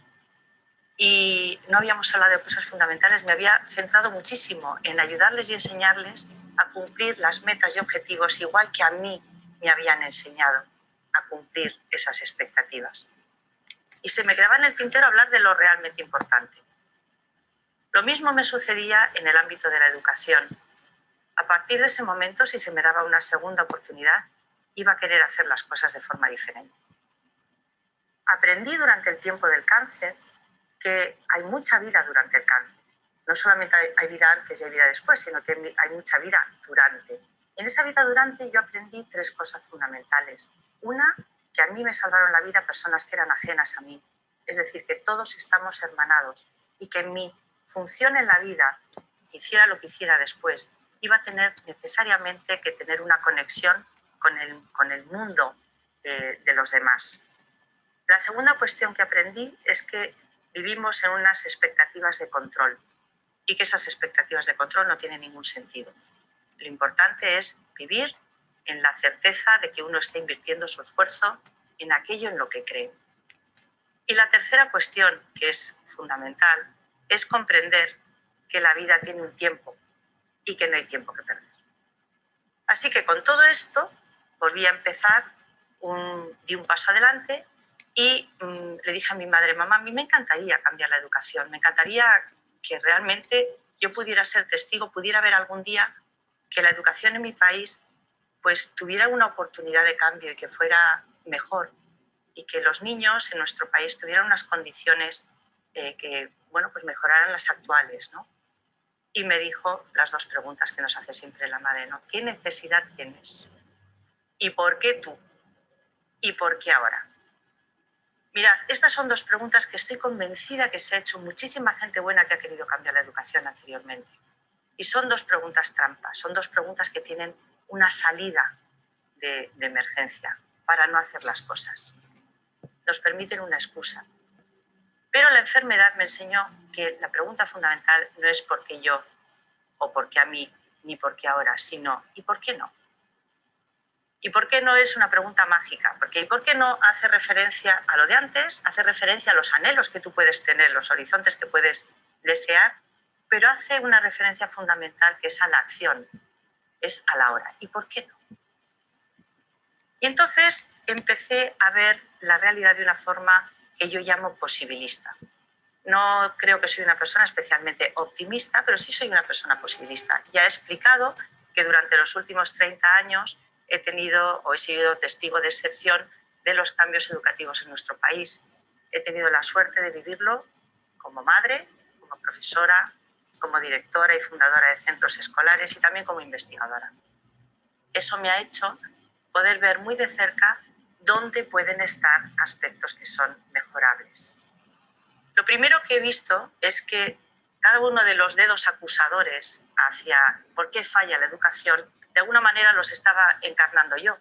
Y y no habíamos hablado de cosas fundamentales, me había centrado muchísimo en ayudarles y enseñarles a cumplir las metas y objetivos igual que a mí me habían enseñado a cumplir esas expectativas. Y se me quedaba en el tintero hablar de lo realmente importante. Lo mismo me sucedía en el ámbito de la educación. A partir de ese momento, si se me daba una segunda oportunidad, iba a querer hacer las cosas de forma diferente. Aprendí durante el tiempo del cáncer que hay mucha vida durante el cáncer. No solamente hay vida antes y hay vida después, sino que hay mucha vida durante. En esa vida durante yo aprendí 3 cosas fundamentales. Una, que a mí me salvaron la vida personas que eran ajenas a mí. Es decir, que todos estamos hermanados y que mi función en la vida, hiciera lo que hiciera después, iba a tener necesariamente que tener una conexión con el mundo de los demás. La segunda cuestión que aprendí es que vivimos en unas expectativas de control y que esas expectativas de control no tienen ningún sentido. Lo importante es vivir en la certeza de que uno está invirtiendo su esfuerzo en aquello en lo que cree. Y la tercera cuestión, que es fundamental, es comprender que la vida tiene un tiempo y que no hay tiempo que perder. Así que con todo esto volví a empezar, di un paso adelante y le dije a mi madre: mamá, a mí me encantaría cambiar la educación, me encantaría que realmente yo pudiera ser testigo, pudiera ver algún día que la educación en mi país pues tuviera una oportunidad de cambio y que fuera mejor, y que los niños en nuestro país tuvieran unas condiciones que pues mejoraran las actuales, ¿no? Y me dijo las 2 preguntas que nos hace siempre la madre, ¿no? ¿Qué necesidad tienes? ¿Y por qué tú? ¿Y por qué ahora? Mirad, estas son 2 preguntas que estoy convencida que se ha hecho muchísima gente buena que ha querido cambiar la educación anteriormente. Y son 2 preguntas trampas, son 2 preguntas que tienen una salida de emergencia para no hacer las cosas. Nos permiten una excusa. Pero la enfermedad me enseñó que la pregunta fundamental no es por qué yo, o por qué a mí, ni por qué ahora, sino ¿y por qué no? ¿Y por qué no es una pregunta mágica? Porque ¿y por qué no hace referencia a lo de antes? Hace referencia a los anhelos que tú puedes tener, los horizontes que puedes desear, pero hace una referencia fundamental que es a la acción, es a la hora. ¿Y por qué no? Y entonces empecé a ver la realidad de una forma que yo llamo posibilista. No creo que soy una persona especialmente optimista, pero sí soy una persona posibilista. Ya he explicado que durante los últimos 30 años he sido testigo de excepción de los cambios educativos en nuestro país. He tenido la suerte de vivirlo como madre, como profesora, como directora y fundadora de centros escolares y también como investigadora. Eso me ha hecho poder ver muy de cerca dónde pueden estar aspectos que son mejorables. Lo primero que he visto es que cada uno de los dedos acusadores hacia por qué falla la educación, de alguna manera los estaba encarnando yo.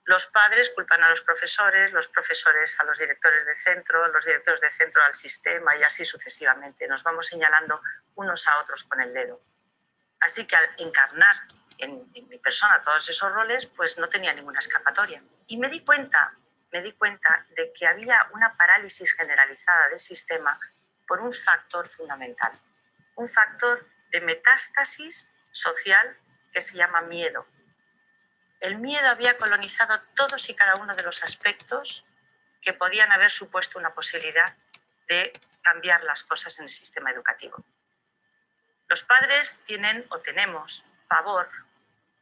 Los padres culpan a los profesores a los directores de centro, los directores de centro al sistema y así sucesivamente. Nos vamos señalando unos a otros con el dedo. Así que al encarnar en mi persona todos esos roles, pues no tenía ninguna escapatoria. Y me di cuenta de que había una parálisis generalizada del sistema por un factor fundamental, un factor de metástasis social que se llama miedo. El miedo había colonizado todos y cada uno de los aspectos que podían haber supuesto una posibilidad de cambiar las cosas en el sistema educativo. Los padres tenemos pavor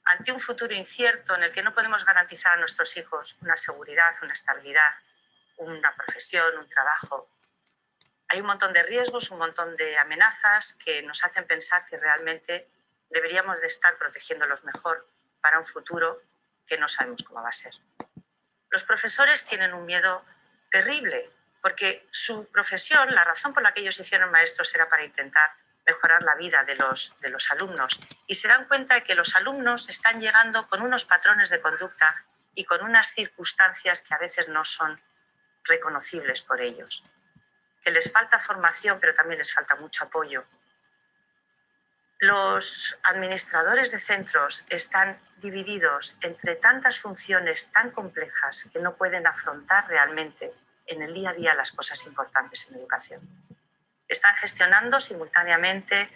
ante un futuro incierto en el que no podemos garantizar a nuestros hijos una seguridad, una estabilidad, una profesión, un trabajo. Hay un montón de riesgos, un montón de amenazas que nos hacen pensar que realmente deberíamos de estar protegiéndolos mejor para un futuro que no sabemos cómo va a ser. Los profesores tienen un miedo terrible porque su profesión, la razón por la que ellos se hicieron maestros era para intentar mejorar la vida de los alumnos, y se dan cuenta de que los alumnos están llegando con unos patrones de conducta y con unas circunstancias que a veces no son reconocibles por ellos, que les falta formación pero también les falta mucho apoyo. Los administradores de centros están divididos entre tantas funciones tan complejas que no pueden afrontar realmente en el día a día las cosas importantes en educación. Están gestionando simultáneamente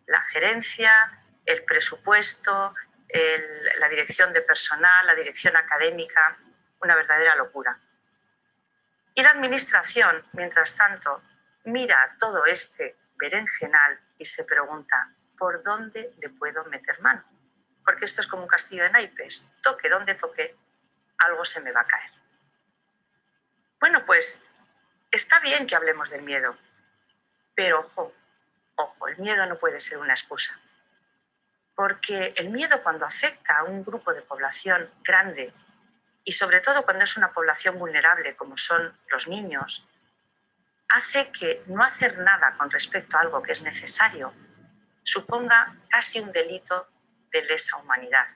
la gerencia, el presupuesto, la dirección de personal, la dirección académica, una verdadera locura. Y la administración, mientras tanto, mira todo este berenjenal y se pregunta, ¿por dónde le puedo meter mano? Porque esto es como un castillo de naipes. Toque donde toque, algo se me va a caer. Bueno, pues está bien que hablemos del miedo, pero ojo, el miedo no puede ser una excusa. Porque el miedo, cuando afecta a un grupo de población grande, y sobre todo cuando es una población vulnerable como son los niños, hace que no hacer nada con respecto a algo que es necesario suponga casi un delito de lesa humanidad.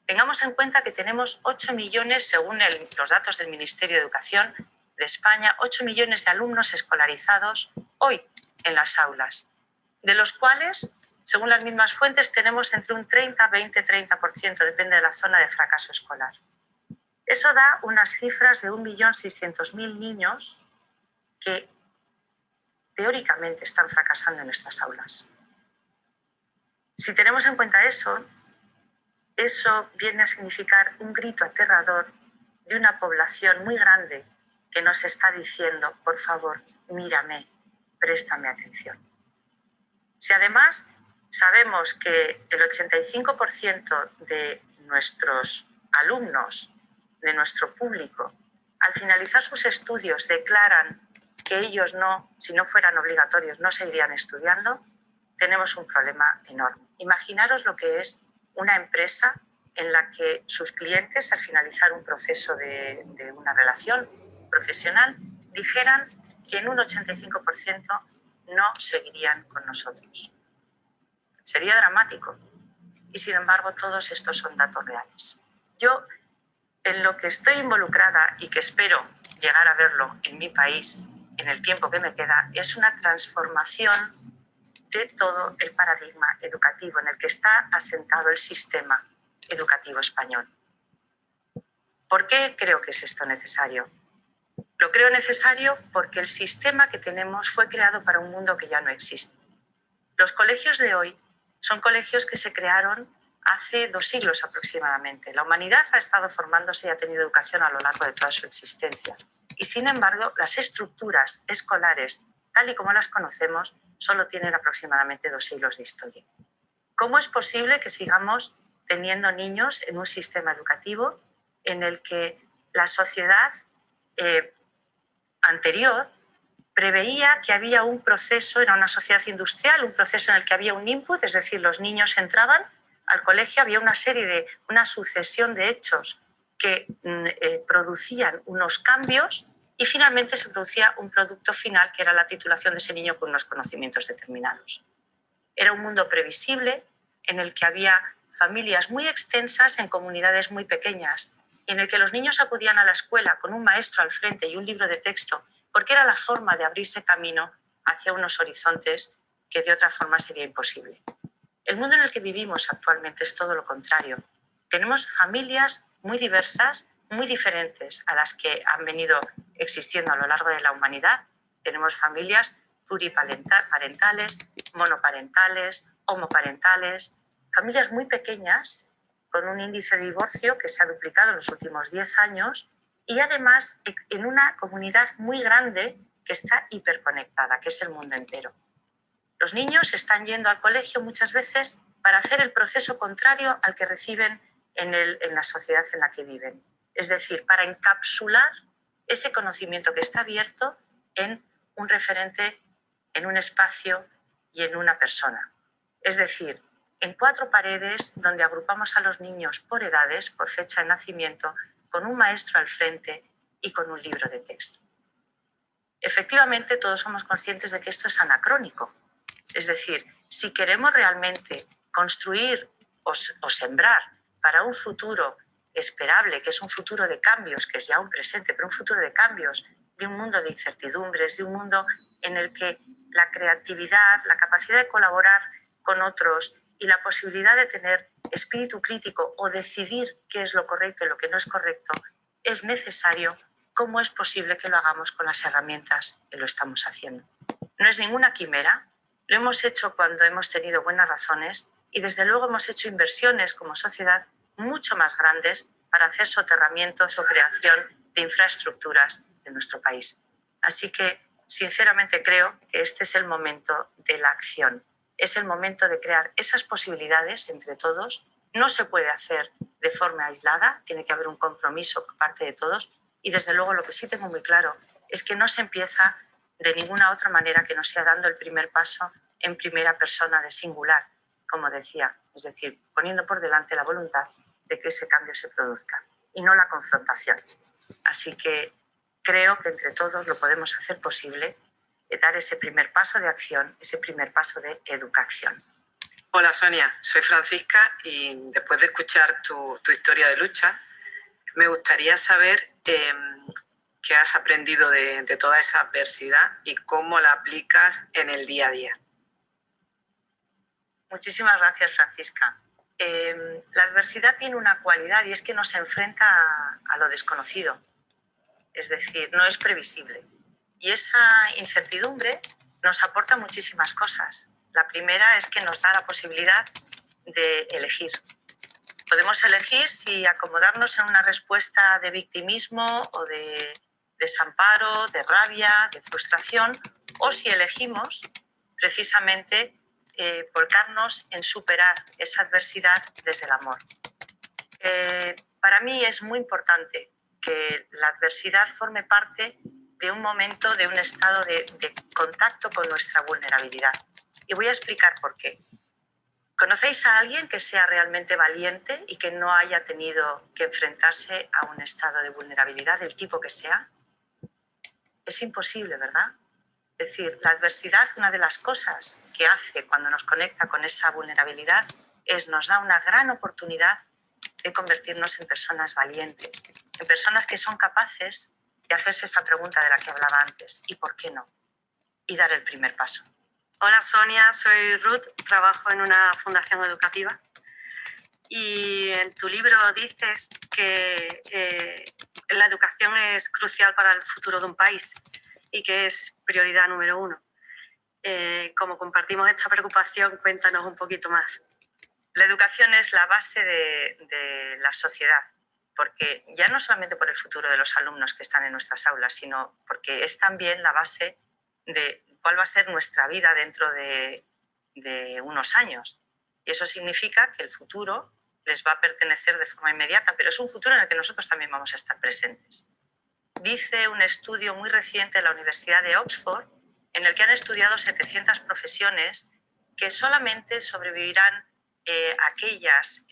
Tengamos en cuenta que tenemos 8 millones, según los datos del Ministerio de Educación de España, 8 millones de alumnos escolarizados hoy en las aulas, de los cuales, según las mismas fuentes, tenemos entre un 30, 20, 30%, depende de la zona, de fracaso escolar. Eso da unas cifras de 1.600.000 niños que teóricamente están fracasando en nuestras aulas. Si tenemos en cuenta eso viene a significar un grito aterrador de una población muy grande que nos está diciendo, por favor, mírame, préstame atención. Si además sabemos que el 85% de nuestros alumnos, de nuestro público, al finalizar sus estudios declaran que ellos no, si no fueran obligatorios, no seguirían estudiando, tenemos un problema enorme. Imaginaros lo que es una empresa en la que sus clientes, al finalizar un proceso de una relación profesional, dijeran que en un 85% no seguirían con nosotros. Sería dramático. Y sin embargo, todos estos son datos reales. Yo, en lo que estoy involucrada y que espero llegar a verlo en mi país en el tiempo que me queda, es una transformación de todo el paradigma educativo en el que está asentado el sistema educativo español. ¿Por qué creo que es esto necesario? Lo creo necesario porque el sistema que tenemos fue creado para un mundo que ya no existe. Los colegios de hoy son colegios que se crearon hace 2 siglos aproximadamente. La humanidad ha estado formándose y ha tenido educación a lo largo de toda su existencia. Y sin embargo, las estructuras escolares, tal y como las conocemos, solo tienen aproximadamente 2 siglos de historia. ¿Cómo es posible que sigamos teniendo niños en un sistema educativo en el que la sociedad anterior preveía que había un proceso, era una sociedad industrial, un proceso en el que había un input, es decir, los niños entraban al colegio, había una sucesión de hechos que producían unos cambios y finalmente se producía un producto final que era la titulación de ese niño con unos conocimientos determinados. Era un mundo previsible en el que había familias muy extensas en comunidades muy pequeñas y en el que los niños acudían a la escuela con un maestro al frente y un libro de texto porque era la forma de abrirse camino hacia unos horizontes que de otra forma sería imposible. El mundo en el que vivimos actualmente es todo lo contrario. Tenemos familias muy diversas, muy diferentes a las que han venido existiendo a lo largo de la humanidad. Tenemos familias pluriparentales, monoparentales, homoparentales, familias muy pequeñas con un índice de divorcio que se ha duplicado en los últimos 10 años y además en una comunidad muy grande que está hiperconectada, que es el mundo entero. Los niños están yendo al colegio muchas veces para hacer el proceso contrario al que reciben en la sociedad en la que viven. Es decir, para encapsular ese conocimiento que está abierto en un referente, en un espacio y en una persona. Es decir, en 4 paredes donde agrupamos a los niños por edades, por fecha de nacimiento, con un maestro al frente y con un libro de texto. Efectivamente, todos somos conscientes de que esto es anacrónico. Es decir, si queremos realmente construir o sembrar para un futuro esperable, que es un futuro de cambios, que es ya un presente, pero un futuro de cambios, de un mundo de incertidumbres, de un mundo en el que la creatividad, la capacidad de colaborar con otros y la posibilidad de tener espíritu crítico o decidir qué es lo correcto y lo que no es correcto es necesario, ¿cómo es posible que lo hagamos con las herramientas que lo estamos haciendo? No es ninguna quimera, lo hemos hecho cuando hemos tenido buenas razones y desde luego hemos hecho inversiones como sociedad mucho más grandes para hacer soterramientos o creación de infraestructuras en nuestro país. Así que, sinceramente, creo que este es el momento de la acción. Es el momento de crear esas posibilidades entre todos. No se puede hacer de forma aislada, tiene que haber un compromiso por parte de todos y, desde luego, lo que sí tengo muy claro es que no se empieza de ninguna otra manera que no sea dando el primer paso en primera persona de singular, como decía, es decir, poniendo por delante la voluntad de que ese cambio se produzca y no la confrontación. Así que creo que entre todos lo podemos hacer posible, dar ese primer paso de acción, ese primer paso de educación. Hola Sonia, soy Francisca y después de escuchar tu historia de lucha, me gustaría saber qué has aprendido de toda esa adversidad y cómo la aplicas en el día a día. Muchísimas gracias, Francisca. La adversidad tiene una cualidad y es que nos enfrenta a lo desconocido, es decir, no es previsible. Y esa incertidumbre nos aporta muchísimas cosas. La primera es que nos da la posibilidad de elegir. Podemos elegir si acomodarnos en una respuesta de victimismo o de desamparo, de rabia, de frustración, o si elegimos precisamente volcarnos en superar esa adversidad desde el amor. Para mí es muy importante que la adversidad forme parte de un momento, de un estado de contacto con nuestra vulnerabilidad. Y voy a explicar por qué. ¿Conocéis a alguien que sea realmente valiente y que no haya tenido que enfrentarse a un estado de vulnerabilidad del tipo que sea? Es imposible, ¿verdad? Es decir, la adversidad, una de las cosas que hace cuando nos conecta con esa vulnerabilidad es nos da una gran oportunidad de convertirnos en personas valientes, en personas que son capaces de hacerse esa pregunta de la que hablaba antes, ¿y por qué no? Y dar el primer paso. Hola Sonia, soy Ruth, trabajo en una fundación educativa y en tu libro dices que la educación es crucial para el futuro de un país y que es prioridad número 1. Como compartimos esta preocupación, cuéntanos un poquito más. La educación es la base de la sociedad, porque ya no solamente por el futuro de los alumnos que están en nuestras aulas, sino porque es también la base de cuál va a ser nuestra vida dentro de unos años. Y eso significa que el futuro les va a pertenecer de forma inmediata, pero es un futuro en el que nosotros también vamos a estar presentes. Dice un estudio muy reciente de la Universidad de Oxford, en el que han estudiado 700 profesiones, que solamente sobrevivirán aquellas,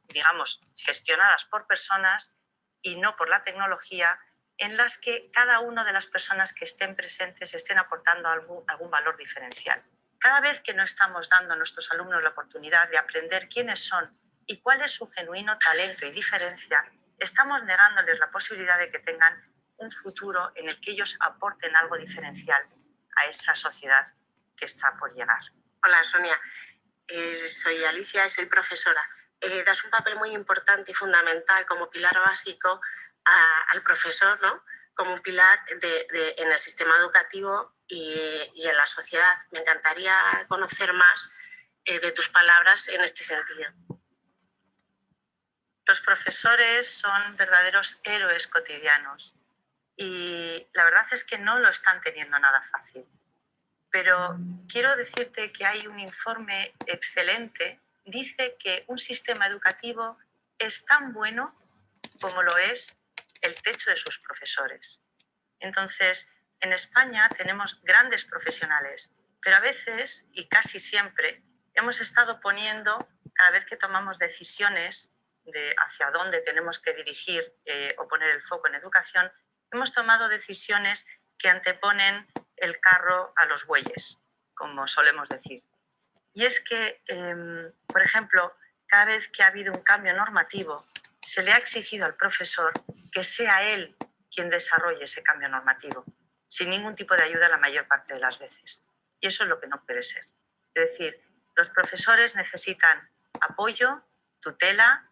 digamos, gestionadas por personas y no por la tecnología, en las que cada una de las personas que estén presentes estén aportando algún valor diferencial. Cada vez que no estamos dando a nuestros alumnos la oportunidad de aprender quiénes son y cuál es su genuino talento y diferencia, estamos negándoles la posibilidad de que tengan un futuro en el que ellos aporten algo diferencial a esa sociedad que está por llegar. Hola Sonia, soy Alicia y soy profesora. Das un papel muy importante y fundamental como pilar básico al profesor, ¿no? Como un pilar en el sistema educativo y en la sociedad. Me encantaría conocer más de tus palabras en este sentido. Los profesores son verdaderos héroes cotidianos y la verdad es que no lo están teniendo nada fácil. Pero quiero decirte que hay un informe excelente, dice que un sistema educativo es tan bueno como lo es el techo de sus profesores. Entonces, en España tenemos grandes profesionales, pero a veces, y casi siempre, hemos estado poniendo, cada vez que tomamos decisiones de hacia dónde tenemos que dirigir o poner el foco en educación, hemos tomado decisiones que anteponen el carro a los bueyes, como solemos decir. Y es que, por ejemplo, cada vez que ha habido un cambio normativo, se le ha exigido al profesor que sea él quien desarrolle ese cambio normativo, sin ningún tipo de ayuda la mayor parte de las veces. Y eso es lo que no puede ser. Es decir, los profesores necesitan apoyo, tutela,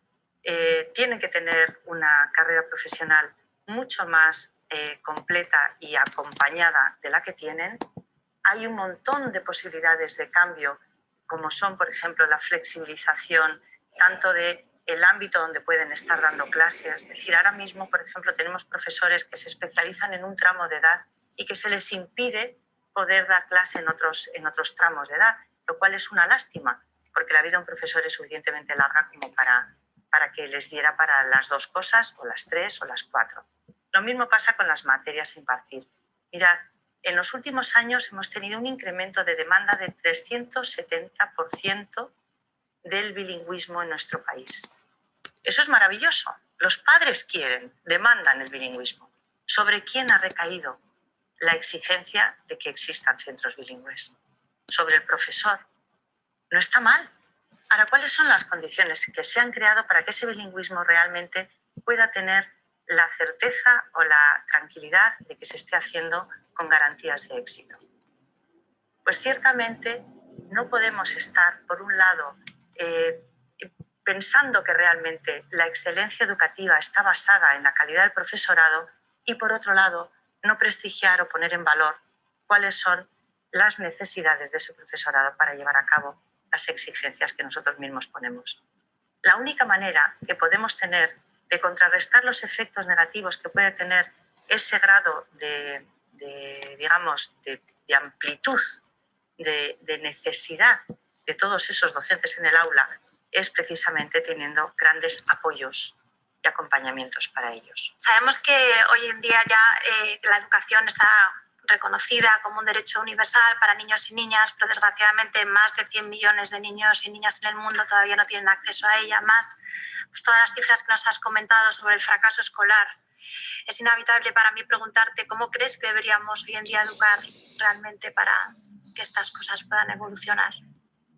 tienen que tener una carrera profesional mucho más completa y acompañada de la que tienen, Hay un montón de posibilidades de cambio, como son, por ejemplo, la flexibilización tanto del ámbito donde pueden estar dando clases. Es decir, ahora mismo, por ejemplo, tenemos profesores que se especializan en un tramo de edad y que se les impide poder dar clase en otros tramos de edad, lo cual es una lástima, porque la vida de un profesor es suficientemente larga como para que les diera para las dos cosas, o las tres, o las cuatro. Lo mismo pasa con las materias a impartir. Mirad, en los últimos años hemos tenido un incremento de demanda de 370% del bilingüismo en nuestro país. Eso es maravilloso. Los padres quieren, demandan el bilingüismo. ¿Sobre quién ha recaído la exigencia de que existan centros bilingües? Sobre el profesor. No está mal. Ahora, ¿cuáles son las condiciones que se han creado para que ese bilingüismo realmente pueda tener la certeza o la tranquilidad de que se esté haciendo con garantías de éxito? Pues ciertamente no podemos estar, por un lado, pensando que realmente la excelencia educativa está basada en la calidad del profesorado y, por otro lado, no prestigiar o poner en valor cuáles son las necesidades de ese profesorado para llevar a cabo las exigencias que nosotros mismos ponemos. La única manera que podemos tener de contrarrestar los efectos negativos que puede tener ese grado de amplitud, de necesidad de todos esos docentes en el aula, es precisamente teniendo grandes apoyos y acompañamientos para ellos. Sabemos que hoy en día ya la educación está reconocida como un derecho universal para niños y niñas, pero desgraciadamente más de 100 millones de niños y niñas en el mundo todavía no tienen acceso a ella, más pues, todas las cifras que nos has comentado sobre el fracaso escolar. Es inevitable para mí preguntarte cómo crees que deberíamos hoy en día educar realmente para que estas cosas puedan evolucionar.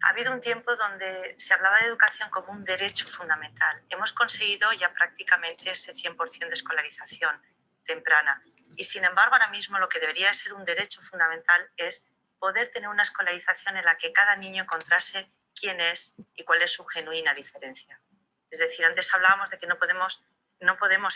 Ha habido un tiempo donde se hablaba de educación como un derecho fundamental. Hemos conseguido ya prácticamente ese 100% de escolarización temprana. Y sin embargo, ahora mismo lo que debería ser un derecho fundamental es poder tener una escolarización en la que cada niño encontrase quién es y cuál es su genuina diferencia. Es decir, antes hablábamos de que no podemos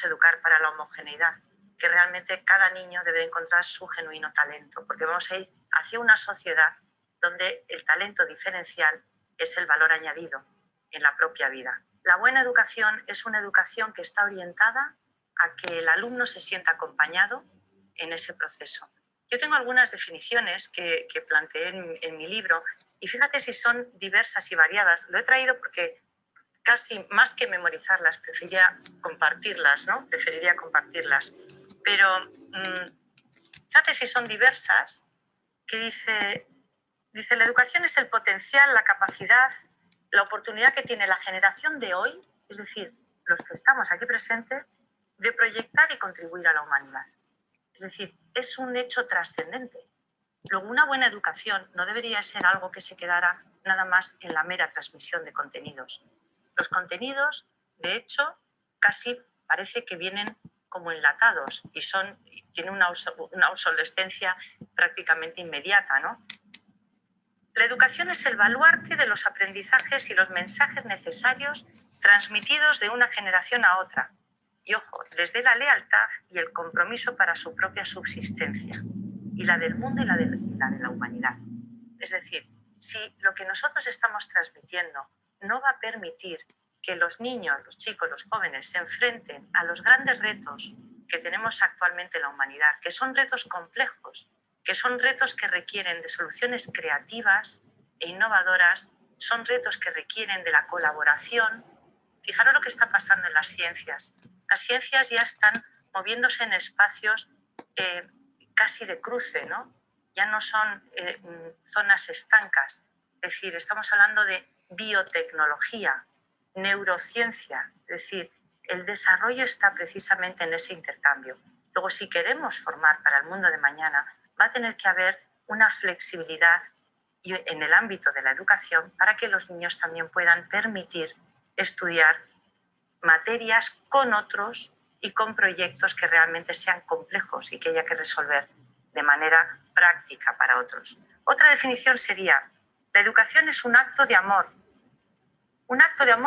educar para la homogeneidad, que realmente cada niño debe encontrar su genuino talento, porque vamos a ir hacia una sociedad donde el talento diferencial es el valor añadido en la propia vida. La buena educación es una educación que está orientada a que el alumno se sienta acompañado en ese proceso. Yo tengo algunas definiciones que planteé en mi libro y fíjate si son diversas y variadas. Lo he traído porque casi más que memorizarlas, preferiría compartirlas, ¿no? Preferiría compartirlas. Pero fíjate si son diversas, que dice, la educación es el potencial, la capacidad, la oportunidad que tiene la generación de hoy, es decir, los que estamos aquí presentes, de proyectar y contribuir a la humanidad. Es decir, es un hecho trascendente. Luego, una buena educación no debería ser algo que se quedara nada más en la mera transmisión de contenidos. Los contenidos, de hecho, casi parece que vienen como enlatados y tienen una obsolescencia prácticamente inmediata, ¿no? La educación es el baluarte de los aprendizajes y los mensajes necesarios transmitidos de una generación a otra. Y ojo, desde la lealtad y el compromiso para su propia subsistencia, y la del mundo y la de la humanidad. Es decir, si lo que nosotros estamos transmitiendo no va a permitir que los niños, los chicos, los jóvenes se enfrenten a los grandes retos que tenemos actualmente en la humanidad, que son retos complejos, que son retos que requieren de soluciones creativas e innovadoras, son retos que requieren de la colaboración. Fijaros lo que está pasando en las ciencias. Las ciencias ya están moviéndose en espacios casi de cruce, ¿no? Ya no son zonas estancas. Es decir, estamos hablando de biotecnología, neurociencia. Es decir, el desarrollo está precisamente en ese intercambio. Luego, si queremos formar para el mundo de mañana, va a tener que haber una flexibilidad en el ámbito de la educación para que los niños también puedan permitir estudiar materias con otros y con proyectos que realmente sean complejos y que haya que resolver de manera práctica para otros. Otra definición sería: la educación es un acto de amor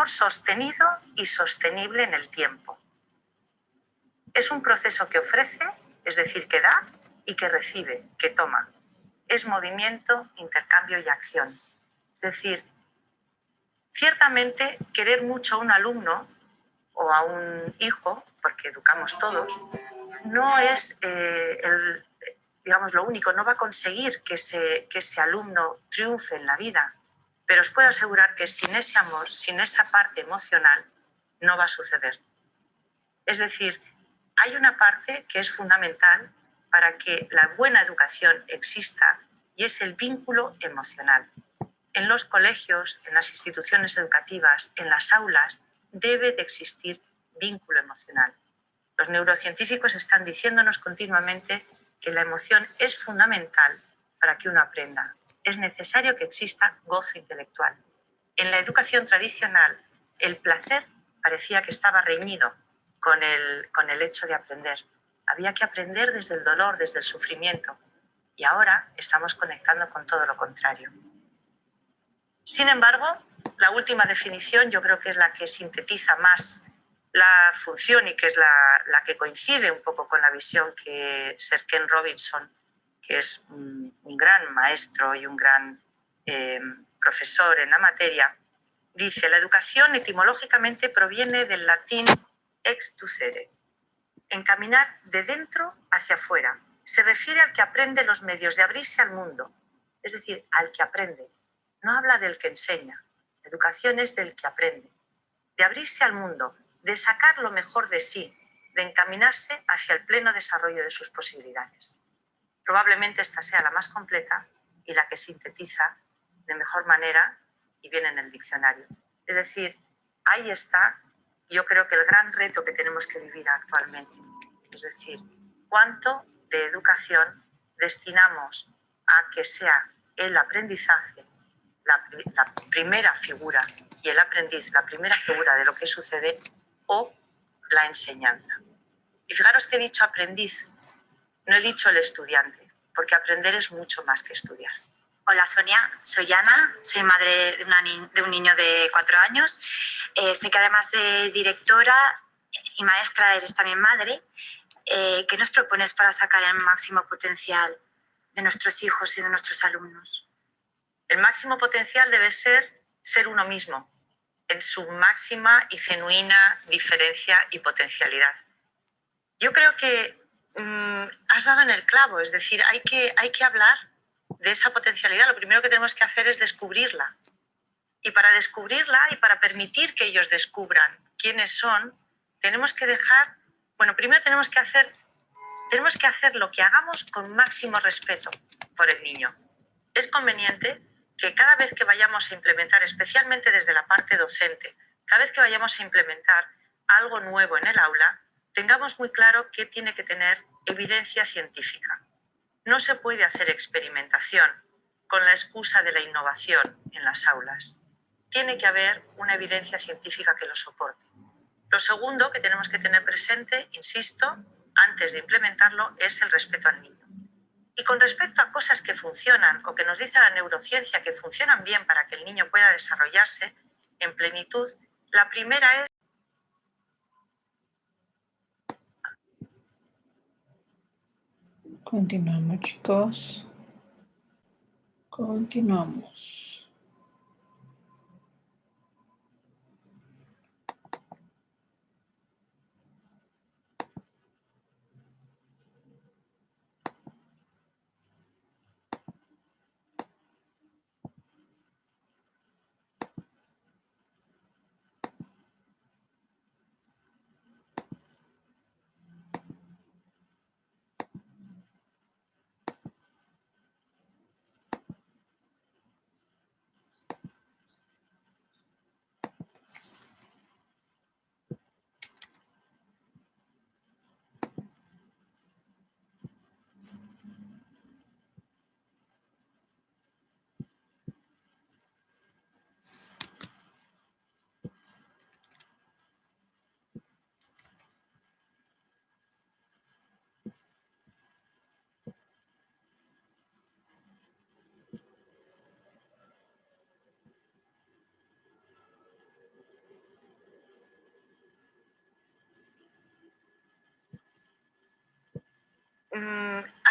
sostenido y sostenible en el tiempo. Es un proceso que ofrece, es decir, que da y que recibe, que toma. es movimiento, intercambio y acción. Es decir, ciertamente querer mucho a un alumno o a un hijo, porque educamos todos, no es digamos, lo único, no va a conseguir que ese alumno triunfe en la vida, pero os puedo asegurar que sin ese amor, sin esa parte emocional, no va a suceder. Es decir, hay una parte que es fundamental para que la buena educación exista y es el vínculo emocional. En los colegios, en las instituciones educativas, en las aulas, debe de existir vínculo emocional. Los neurocientíficos están diciéndonos continuamente que la emoción es fundamental para que uno aprenda. Es necesario que exista gozo intelectual. En la educación tradicional, el placer parecía que estaba reñido con el hecho de aprender. Había que aprender desde el dolor, desde el sufrimiento. Y ahora estamos conectando con todo lo contrario. Sin embargo, la última definición yo creo que es la que sintetiza más la función y que es la que coincide un poco con la visión que Sir Ken Robinson, que es un gran maestro y un gran profesor en la materia, dice: la educación etimológicamente proviene del latín extucere, encaminar de dentro hacia afuera. Se refiere al que aprende los medios de abrirse al mundo, es decir, al que aprende. No habla del que enseña. La educación es del que aprende, de abrirse al mundo, de sacar lo mejor de sí, de encaminarse hacia el pleno desarrollo de sus posibilidades. Probablemente esta sea la más completa y la que sintetiza de mejor manera y viene en el diccionario. Es decir, ahí está, yo creo que el gran reto que tenemos que vivir actualmente. Es decir, cuánto de educación destinamos a que sea el aprendizaje la primera figura y el aprendiz la primera figura de lo que sucede, o la enseñanza. Y fijaros que he dicho aprendiz, no he dicho el estudiante, porque aprender es mucho más que estudiar. Hola Sonia, soy Ana, soy madre de un niño de 4 años. Sé que además de directora y maestra eres también madre. ¿Qué nos propones para sacar el máximo potencial de nuestros hijos y de nuestros alumnos? El máximo potencial debe ser uno mismo, en su máxima y genuina diferencia y potencialidad. Yo creo que has dado en el clavo, es decir, hay que hablar de esa potencialidad. Lo primero que tenemos que hacer es descubrirla. Y para descubrirla y para permitir que ellos descubran quiénes son, tenemos que primero tenemos que hacer lo que hagamos con máximo respeto por el niño. Es conveniente que cada vez que vayamos a implementar, especialmente desde la parte docente, cada vez que vayamos a implementar algo nuevo en el aula, tengamos muy claro que tiene que tener evidencia científica. No se puede hacer experimentación con la excusa de la innovación en las aulas. Tiene que haber una evidencia científica que lo soporte. Lo segundo que tenemos que tener presente, insisto, antes de implementarlo, es el respeto al niño. Y con respecto a cosas que funcionan o que nos dice la neurociencia que funcionan bien para que el niño pueda desarrollarse en plenitud, la primera es... Continuamos, chicos. Continuamos.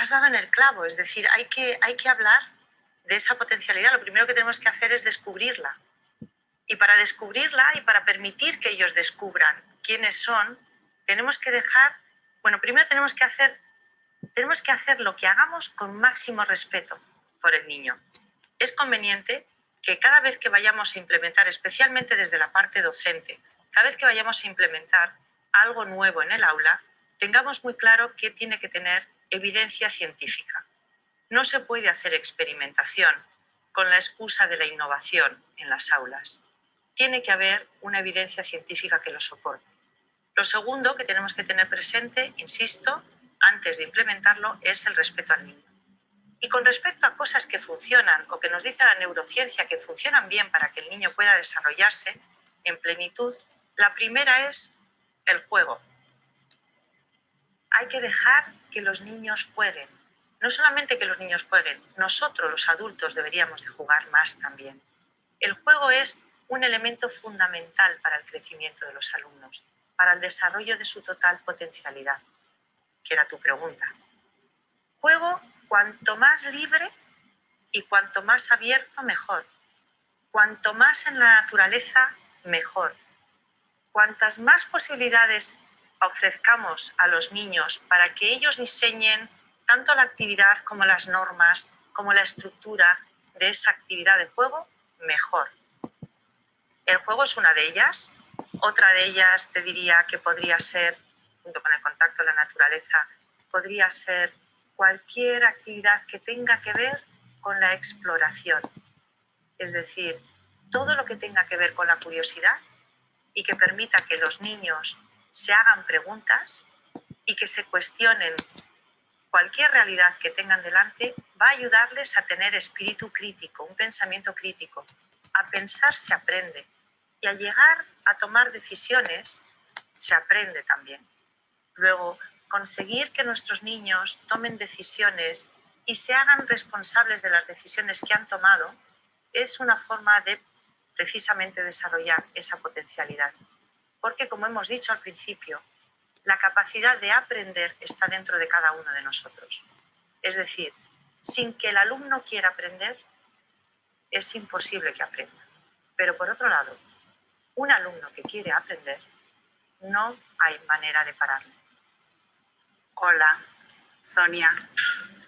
has dado en el clavo, es decir, hay que hablar de esa potencialidad. Lo primero que tenemos que hacer es descubrirla. Y para descubrirla y para permitir que ellos descubran quiénes son, tenemos que dejar, bueno, primero tenemos que hacer lo que hagamos con máximo respeto por el niño. Es conveniente que cada vez que vayamos a implementar, especialmente desde la parte docente, cada vez que vayamos a implementar algo nuevo en el aula, tengamos muy claro que tiene que tener evidencia científica. No se puede hacer experimentación con la excusa de la innovación en las aulas. Tiene que haber una evidencia científica que lo soporte. Lo segundo que tenemos que tener presente, insisto, antes de implementarlo, es el respeto al niño. Y con respecto a cosas que funcionan o que nos dice la neurociencia que funcionan bien para que el niño pueda desarrollarse en plenitud, la primera es el juego. Hay que dejar que los niños jueguen. No solamente que los niños jueguen, nosotros los adultos deberíamos de jugar más también. El juego es un elemento fundamental para el crecimiento de los alumnos, para el desarrollo de su total potencialidad, que era tu pregunta. Juego cuanto más libre y cuanto más abierto, mejor. Cuanto más en la naturaleza, mejor. Cuantas más posibilidades ofrezcamos a los niños para que ellos diseñen tanto la actividad como las normas, como la estructura de esa actividad de juego, mejor. El juego es una de ellas. Otra de ellas te diría que podría ser, junto con el contacto con la naturaleza, podría ser cualquier actividad que tenga que ver con la exploración. Es decir, todo lo que tenga que ver con la curiosidad y que permita que los niños se hagan preguntas y que se cuestionen cualquier realidad que tengan delante, va a ayudarles a tener espíritu crítico, un pensamiento crítico. A pensar se aprende y a llegar a tomar decisiones se aprende también. Luego, conseguir que nuestros niños tomen decisiones y se hagan responsables de las decisiones que han tomado es una forma de precisamente desarrollar esa potencialidad. Porque, como hemos dicho al principio, la capacidad de aprender está dentro de cada uno de nosotros. Es decir, sin que el alumno quiera aprender, es imposible que aprenda. Pero por otro lado, un alumno que quiere aprender, no hay manera de pararlo. Hola, Sonia.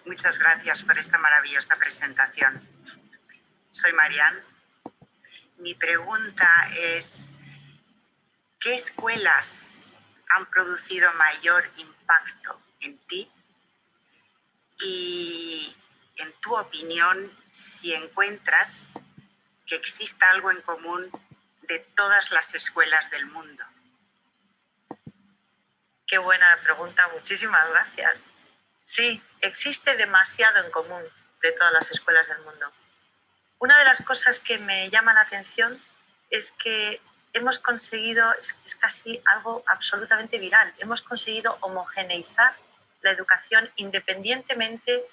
Muchas gracias por esta maravillosa presentación. Soy Marian. Mi pregunta es, ¿qué escuelas han producido mayor impacto en ti? Y, en tu opinión, si encuentras que exista algo en común de todas las escuelas del mundo. Qué buena pregunta, muchísimas gracias. Sí, existe demasiado en común de todas las escuelas del mundo. Una de las cosas que me llama la atención es que hemos conseguido, es casi algo absolutamente viral, hemos conseguido homogeneizar la educación independientemente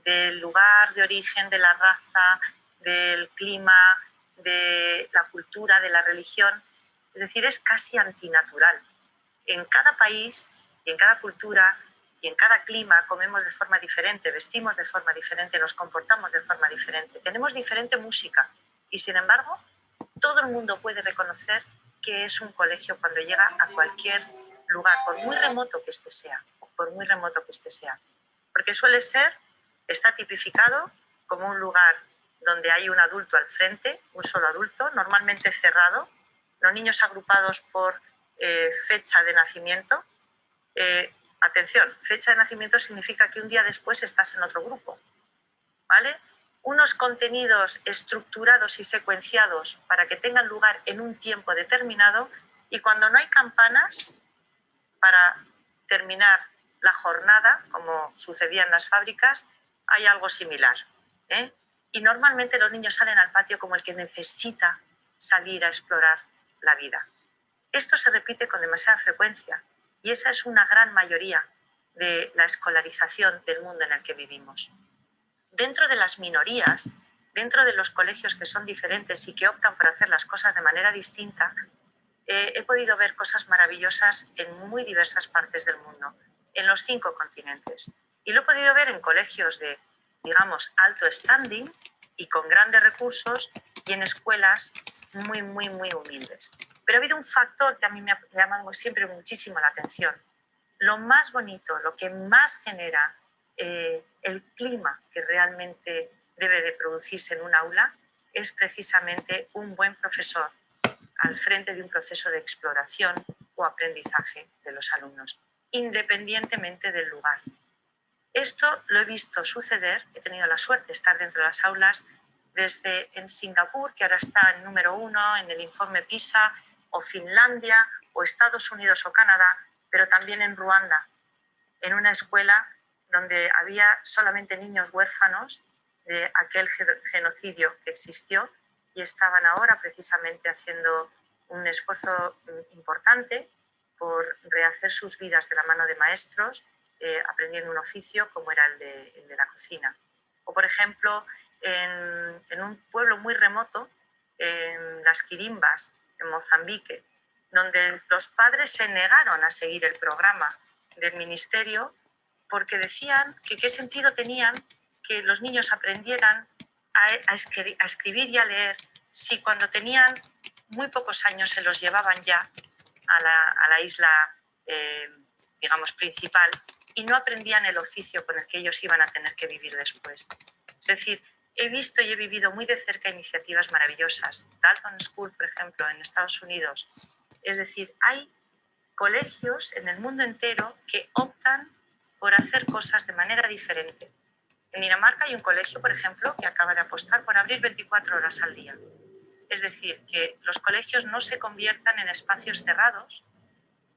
del lugar de origen, de la raza, del clima, de la cultura, de la religión. Es decir, es casi antinatural. En cada país y en cada cultura y en cada clima comemos de forma diferente, vestimos de forma diferente, nos comportamos de forma diferente, tenemos diferente música y, sin embargo, todo el mundo puede reconocer que es un colegio cuando llega a cualquier lugar, por muy remoto que este sea, porque suele ser, está tipificado como un lugar donde hay un adulto al frente, un solo adulto, normalmente cerrado, los niños agrupados por fecha de nacimiento. Atención, fecha de nacimiento significa que un día después estás en otro grupo, ¿vale? Unos contenidos estructurados y secuenciados para que tengan lugar en un tiempo determinado, y cuando no hay campanas para terminar la jornada, como sucedía en las fábricas, hay algo similar, ¿eh? Y normalmente los niños salen al patio como el que necesita salir a explorar la vida. Esto se repite con demasiada frecuencia y esa es una gran mayoría de la escolarización del mundo en el que vivimos. Dentro de las minorías, dentro de los colegios que son diferentes y que optan por hacer las cosas de manera distinta, he podido ver cosas maravillosas en muy diversas partes del mundo, en los 5 continentes. Y lo he podido ver en colegios de, digamos, alto standing y con grandes recursos y en escuelas muy, muy, muy humildes. Pero ha habido un factor que a mí me ha llamado siempre muchísimo la atención. Lo más bonito, lo que más genera el clima que realmente debe de producirse en un aula es precisamente un buen profesor al frente de un proceso de exploración o aprendizaje de los alumnos, independientemente del lugar. Esto lo he visto suceder, he tenido la suerte de estar dentro de las aulas desde en Singapur, que ahora está en número 1 en el informe PISA, o Finlandia, o Estados Unidos o Canadá, pero también en Ruanda, en una escuela donde había solamente niños huérfanos de aquel genocidio que existió y estaban ahora precisamente haciendo un esfuerzo importante por rehacer sus vidas de la mano de maestros, aprendiendo un oficio como era el de la cocina. O, por ejemplo, en un pueblo muy remoto, en las Quirimbas, en Mozambique, donde los padres se negaron a seguir el programa del ministerio porque decían que qué sentido tenían que los niños aprendieran a escribir y a leer si cuando tenían muy pocos años se los llevaban ya a la isla, digamos, principal y no aprendían el oficio con el que ellos iban a tener que vivir después. Es decir, he visto y he vivido muy de cerca iniciativas maravillosas. Dalton School, por ejemplo, en Estados Unidos. Es decir, hay colegios en el mundo entero que optan por hacer cosas de manera diferente. En Dinamarca hay un colegio, por ejemplo, que acaba de apostar por abrir 24 horas al día. Es decir, que los colegios no se conviertan en espacios cerrados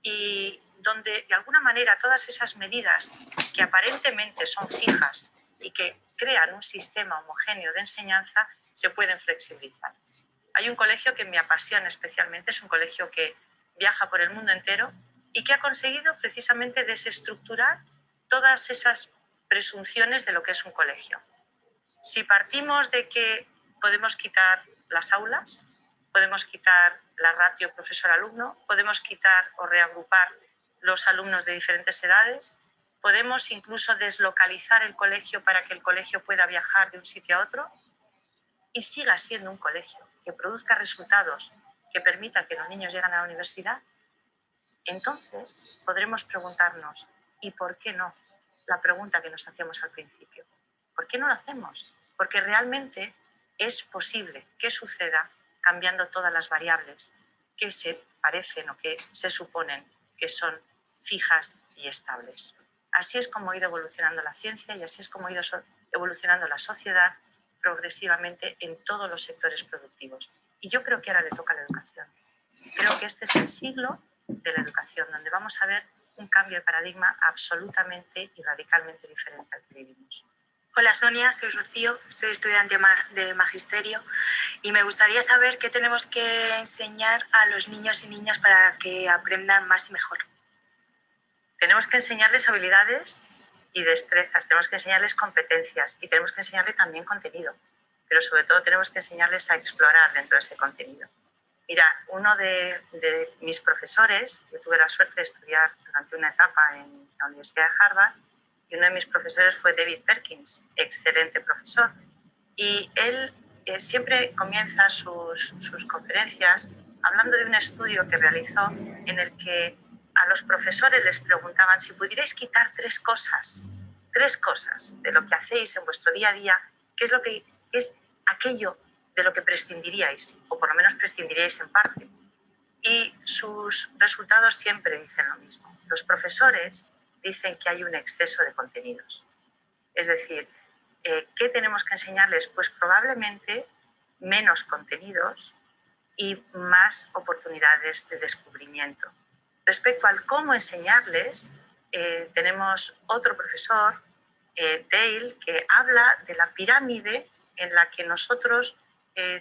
y donde, de alguna manera, todas esas medidas que aparentemente son fijas y que crean un sistema homogéneo de enseñanza se pueden flexibilizar. Hay un colegio que me apasiona especialmente, es un colegio que viaja por el mundo entero y que ha conseguido precisamente desestructurar todas esas presunciones de lo que es un colegio. Si partimos de que podemos quitar las aulas, podemos quitar la ratio profesor-alumno, podemos quitar o reagrupar los alumnos de diferentes edades, podemos incluso deslocalizar el colegio para que el colegio pueda viajar de un sitio a otro y siga siendo un colegio que produzca resultados que permitan que los niños lleguen a la universidad, entonces podremos preguntarnos, ¿y por qué no? La pregunta que nos hacíamos al principio. ¿Por qué no lo hacemos? Porque realmente es posible que suceda cambiando todas las variables que se parecen o que se suponen que son fijas y estables. Así es como ha ido evolucionando la ciencia y así es como ha ido evolucionando la sociedad progresivamente en todos los sectores productivos. Y yo creo que ahora le toca a la educación. Creo que este es el siglo de la educación, donde vamos a ver un cambio de paradigma absolutamente y radicalmente diferente al que vivimos. Hola Sonia, soy Rocío, soy estudiante de Magisterio y me gustaría saber qué tenemos que enseñar a los niños y niñas para que aprendan más y mejor. Tenemos que enseñarles habilidades y destrezas, tenemos que enseñarles competencias y tenemos que enseñarles también contenido, pero sobre todo tenemos que enseñarles a explorar dentro de ese contenido. Mira, uno de mis profesores, yo tuve la suerte de estudiar durante una etapa en la Universidad de Harvard, y uno de mis profesores fue David Perkins, excelente profesor, y él siempre comienza sus conferencias hablando de un estudio que realizó en el que a los profesores les preguntaban si pudierais quitar tres cosas de lo que hacéis en vuestro día a día, ¿qué es lo que es aquello de lo que prescindiríais, o por lo menos prescindiríais en parte? Y sus resultados siempre dicen lo mismo. Los profesores dicen que hay un exceso de contenidos. Es decir, ¿qué tenemos que enseñarles? Pues probablemente menos contenidos y más oportunidades de descubrimiento. Respecto al cómo enseñarles, tenemos otro profesor, Dale, que habla de la pirámide en la que nosotros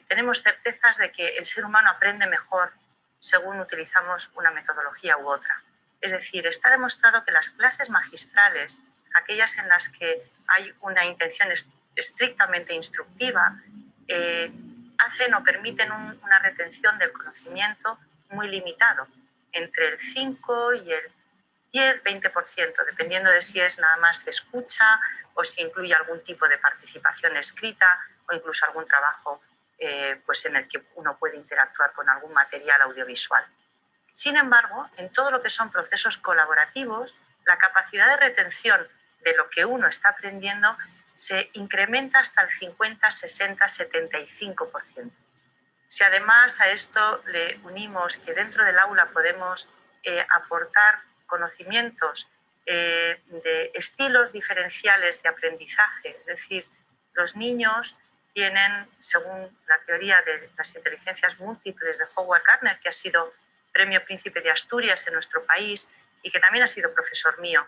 tenemos certezas de que el ser humano aprende mejor según utilizamos una metodología u otra. Es decir, está demostrado que las clases magistrales, aquellas en las que hay una intención estrictamente instructiva, hacen o permiten una retención del conocimiento muy limitado, entre el 5 y el 10-20%, dependiendo de si es nada más escucha o si incluye algún tipo de participación escrita o incluso algún trabajo pues en el que uno puede interactuar con algún material audiovisual. Sin embargo, en todo lo que son procesos colaborativos, la capacidad de retención de lo que uno está aprendiendo se incrementa hasta el 50, 60, 75%. Si además a esto le unimos que dentro del aula podemos aportar conocimientos de estilos diferenciales de aprendizaje, es decir, los niños tienen, según la teoría de las inteligencias múltiples de Howard Gardner, que ha sido Premio Príncipe de Asturias en nuestro país y que también ha sido profesor mío,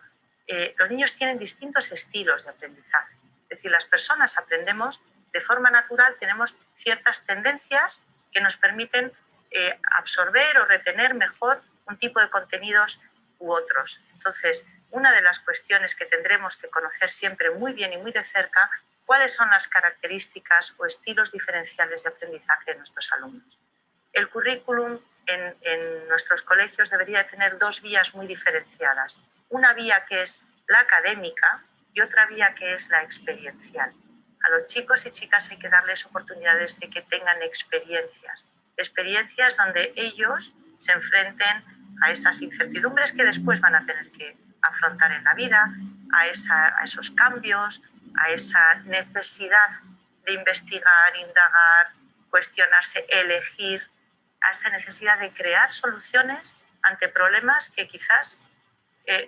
los niños tienen distintos estilos de aprendizaje. Es decir, las personas aprendemos de forma natural, tenemos ciertas tendencias que nos permiten absorber o retener mejor un tipo de contenidos u otros. Entonces, una de las cuestiones que tendremos que conocer siempre muy bien y muy de cerca, cuáles son las características o estilos diferenciales de aprendizaje de nuestros alumnos. El currículum en nuestros colegios debería tener dos vías muy diferenciadas. Una vía que es la académica y otra vía que es la experiencial. A los chicos y chicas hay que darles oportunidades de que tengan experiencias. Experiencias donde ellos se enfrenten a esas incertidumbres que después van a tener que afrontar en la vida, a esos cambios, a esa necesidad de investigar, indagar, cuestionarse, elegir, a esa necesidad de crear soluciones ante problemas que quizás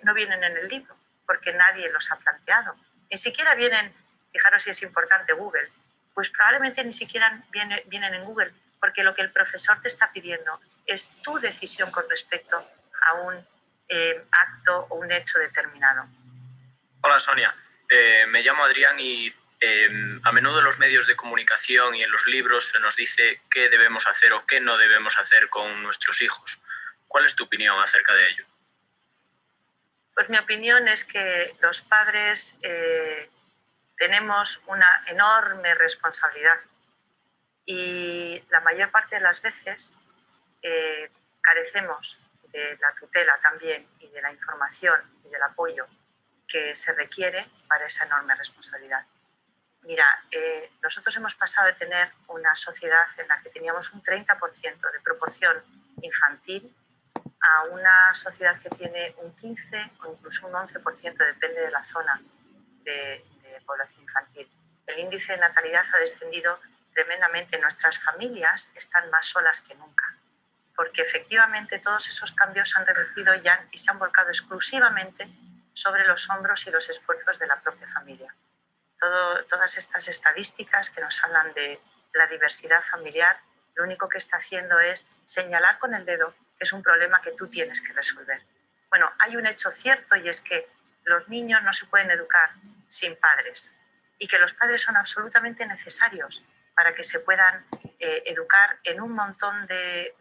no vienen en el libro, porque nadie los ha planteado. Ni siquiera vienen, fijaros si es importante Google, pues probablemente ni siquiera vienen en Google, porque lo que el profesor te está pidiendo es tu decisión con respecto a un acto o un hecho determinado. Hola Sonia, me llamo Adrián y a menudo en los medios de comunicación y en los libros se nos dice qué debemos hacer o qué no debemos hacer con nuestros hijos. ¿Cuál es tu opinión acerca de ello? Pues mi opinión es que los padres tenemos una enorme responsabilidad y la mayor parte de las veces carecemos de la tutela también y de la información y del apoyo que se requiere para esa enorme responsabilidad. Mira, nosotros hemos pasado de tener una sociedad en la que teníamos un 30% de proporción infantil a una sociedad que tiene un 15 o incluso un 11%, depende de la zona de población infantil. El índice de natalidad ha descendido tremendamente. Nuestras familias están más solas que nunca, porque efectivamente todos esos cambios se han reducido ya y se han volcado exclusivamente sobre los hombros y los esfuerzos de la propia familia. Todas estas estadísticas que nos hablan de la diversidad familiar, lo único que está haciendo es señalar con el dedo que es un problema que tú tienes que resolver. Bueno, hay un hecho cierto y es que los niños no se pueden educar sin padres y que los padres son absolutamente necesarios para que se puedan educar en un montón de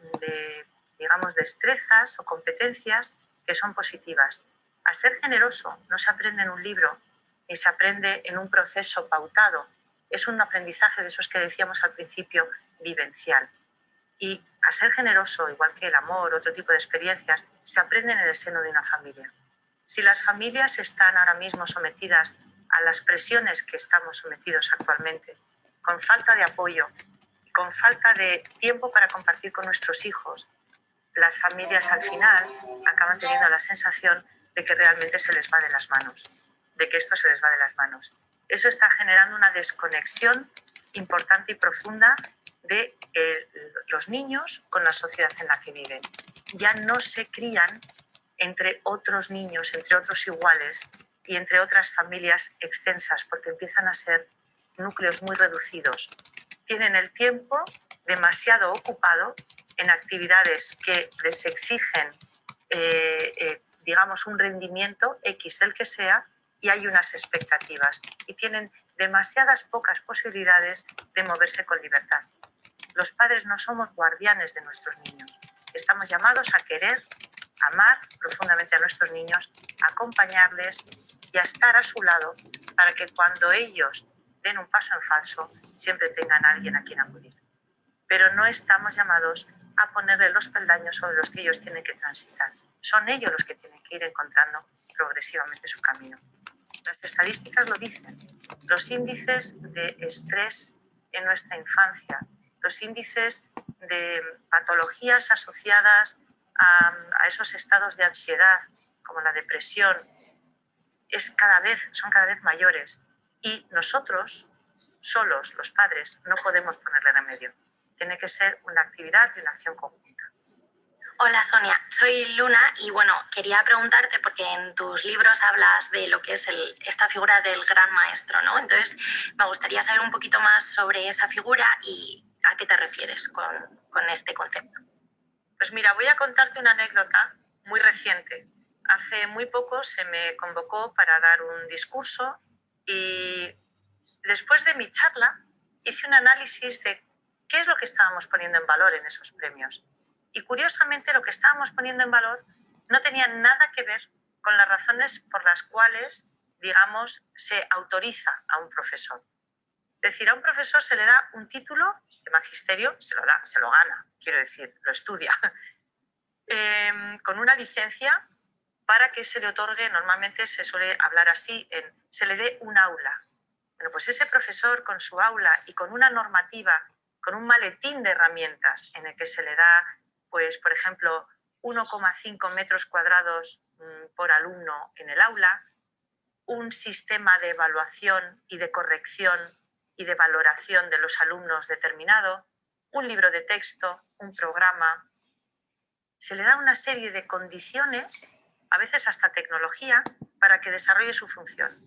destrezas o competencias que son positivas. A ser generoso no se aprende en un libro ni se aprende en un proceso pautado. Es un aprendizaje de esos que decíamos al principio, vivencial. Y a ser generoso, igual que el amor, otro tipo de experiencias, se aprenden en el seno de una familia. Si las familias están ahora mismo sometidas a las presiones que estamos sometidos actualmente, con falta de apoyo, con falta de tiempo para compartir con nuestros hijos, las familias al final acaban teniendo la sensación de que realmente se les va de las manos, de que esto se les va de las manos. Eso está generando una desconexión importante y profunda de los niños con la sociedad en la que viven. Ya no se crían entre otros niños, entre otros iguales y entre otras familias extensas, porque empiezan a ser núcleos muy reducidos. Tienen el tiempo demasiado ocupado en actividades que les exigen, un rendimiento X, el que sea, y hay unas expectativas. Y tienen demasiadas pocas posibilidades de moverse con libertad. Los padres no somos guardianes de nuestros niños. Estamos llamados a querer, amar profundamente a nuestros niños, acompañarles y a estar a su lado para que cuando ellos den un paso en falso, siempre tengan a alguien a quien acudir. Pero no estamos llamados a ponerle los peldaños sobre los que ellos tienen que transitar. son ellos los que tienen que ir encontrando progresivamente su camino. Las estadísticas lo dicen. Los índices de estrés en nuestra infancia, los índices de patologías asociadas a esos estados de ansiedad, como la depresión, son cada vez mayores. Y nosotros, solos, los padres, no podemos ponerle remedio. Tiene que ser una actividad y una acción conjunta. Hola Sonia, soy Luna y bueno, quería preguntarte porque en tus libros hablas de lo que es esta figura del gran maestro, ¿no? Entonces me gustaría saber un poquito más sobre esa figura y a qué te refieres con este concepto. Pues mira, voy a contarte una anécdota muy reciente. Hace muy poco se me convocó para dar un discurso y después de mi charla hice un análisis de qué es lo que estábamos poniendo en valor en esos premios. Y curiosamente lo que estábamos poniendo en valor no tenía nada que ver con las razones por las cuales, digamos, se autoriza a un profesor. Es decir, a un profesor se le da un título de magisterio, se lo gana, quiero decir, lo estudia, con una licencia para que se le otorgue, normalmente se suele hablar así, se le dé un aula. Bueno, pues ese profesor con su aula y con una normativa, con un maletín de herramientas en el que se le da, pues, por ejemplo, 1,5 metros cuadrados por alumno en el aula, un sistema de evaluación y de corrección y de valoración de los alumnos determinado, un libro de texto, un programa. Se le da una serie de condiciones, a veces hasta tecnología, para que desarrolle su función.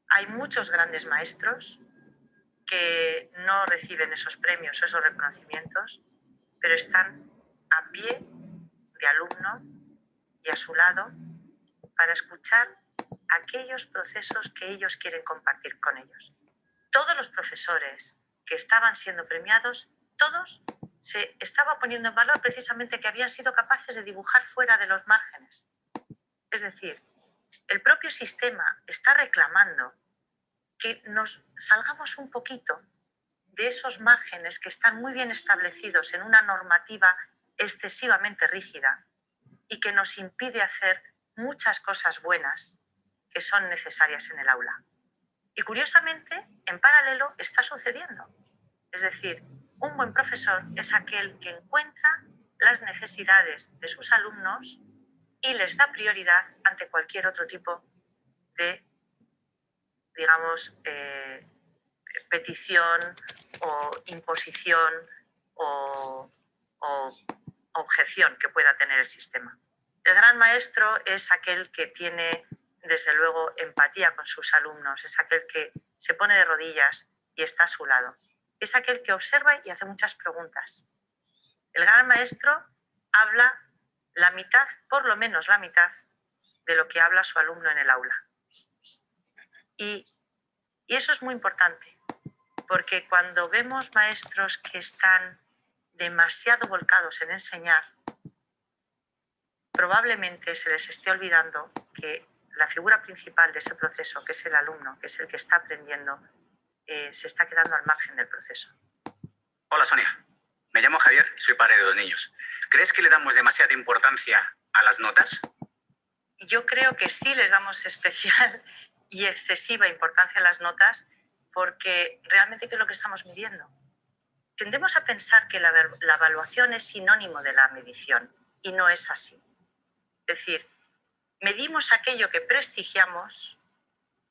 Hay muchos grandes maestros que no reciben esos premios, esos reconocimientos, pero están a pie de alumno y a su lado para escuchar aquellos procesos que ellos quieren compartir con ellos. Todos los profesores que estaban siendo premiados, todos se estaba poniendo en valor precisamente que habían sido capaces de dibujar fuera de los márgenes. Es decir, el propio sistema está reclamando que nos salgamos un poquito de esos márgenes que están muy bien establecidos en una normativa excesivamente rígida y que nos impide hacer muchas cosas buenas que son necesarias en el aula. Y curiosamente, en paralelo, está sucediendo. Es decir, un buen profesor es aquel que encuentra las necesidades de sus alumnos y les da prioridad ante cualquier otro tipo de, digamos, petición o imposición o objeción que pueda tener el sistema. El gran maestro es aquel que tiene, desde luego, empatía con sus alumnos, es aquel que se pone de rodillas y está a su lado. Es aquel que observa y hace muchas preguntas. El gran maestro habla la mitad, por lo menos la mitad, de lo que habla su alumno en el aula. Y eso es muy importante, porque cuando vemos maestros que están demasiado volcados en enseñar, probablemente se les esté olvidando que la figura principal de ese proceso, que es el alumno, que es el que está aprendiendo, se está quedando al margen del proceso. Hola Sonia, me llamo Javier y soy padre de 2 niños. ¿Crees que le damos demasiada importancia a las notas? Yo creo que sí les damos especial y excesiva importancia a las notas porque realmente ¿qué es lo que estamos midiendo? Tendemos a pensar que la evaluación es sinónimo de la medición y no es así. Es decir, medimos aquello que prestigiamos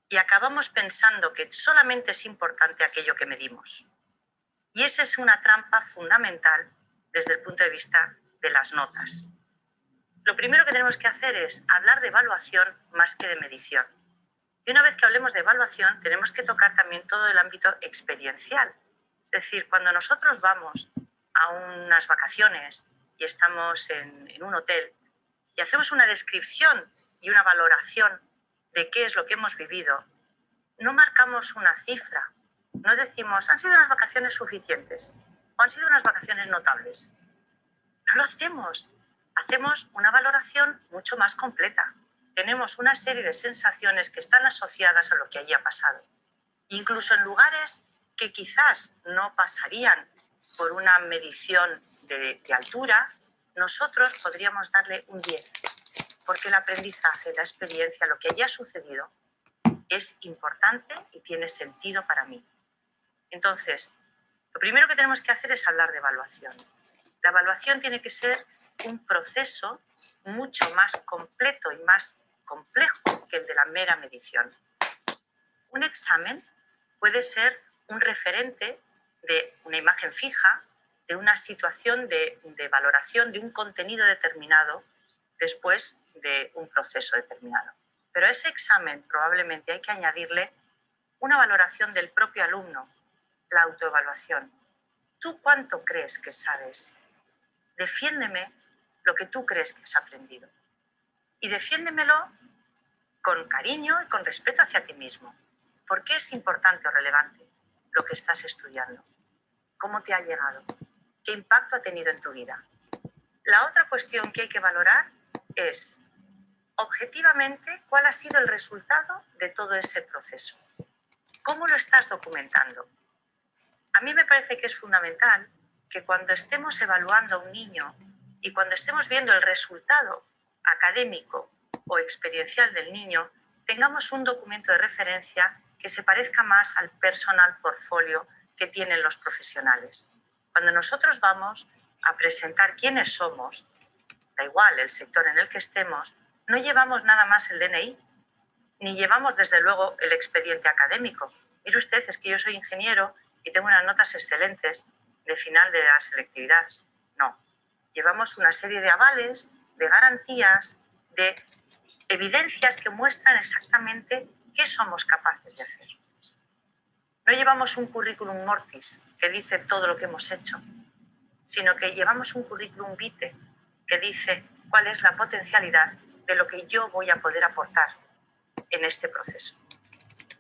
y acabamos pensando que solamente es importante aquello que medimos. Y esa es una trampa fundamental desde el punto de vista de las notas. Lo primero que tenemos que hacer es hablar de evaluación más que de medición. Y una vez que hablemos de evaluación, tenemos que tocar también todo el ámbito experiencial. Es decir, cuando nosotros vamos a unas vacaciones y estamos en un hotel y hacemos una descripción y una valoración de qué es lo que hemos vivido, no marcamos una cifra, no decimos, han sido unas vacaciones suficientes o han sido unas vacaciones notables. No lo hacemos. Hacemos una valoración mucho más completa. Tenemos una serie de sensaciones que están asociadas a lo que allí ha pasado. Incluso en lugares que quizás no pasarían por una medición de altura, nosotros podríamos darle un 10. porque el aprendizaje, la experiencia, lo que haya sucedido, es importante y tiene sentido para mí. Entonces, lo primero que tenemos que hacer es hablar de evaluación. La evaluación tiene que ser un proceso mucho más completo y más complejo que el de la mera medición. Un examen puede ser un referente de una imagen fija, de una situación de valoración de un contenido determinado después de un proceso determinado. Pero a ese examen probablemente hay que añadirle una valoración del propio alumno, la autoevaluación. ¿Tú cuánto crees que sabes? Defiéndeme lo que tú crees que has aprendido. Y defiéndemelo con cariño y con respeto hacia ti mismo. ¿Por qué es importante o relevante lo que estás estudiando? ¿Cómo te ha llegado? ¿Qué impacto ha tenido en tu vida? La otra cuestión que hay que valorar es, objetivamente, cuál ha sido el resultado de todo ese proceso. ¿Cómo lo estás documentando? A mí me parece que es fundamental que cuando estemos evaluando a un niño y cuando estemos viendo el resultado académico o experiencial del niño, tengamos un documento de referencia que se parezca más al personal portfolio que tienen los profesionales. Cuando nosotros vamos a presentar quiénes somos, da igual el sector en el que estemos, no llevamos nada más el DNI, ni llevamos desde luego el expediente académico. Mire usted, es que yo soy ingeniero y tengo unas notas excelentes de final de la selectividad. No, llevamos una serie de avales, de garantías, de evidencias que muestran exactamente qué somos capaces de hacer. No llevamos un currículum mortis que dice todo lo que hemos hecho, sino que llevamos un currículum vitae que dice cuál es la potencialidad de lo que yo voy a poder aportar en este proceso.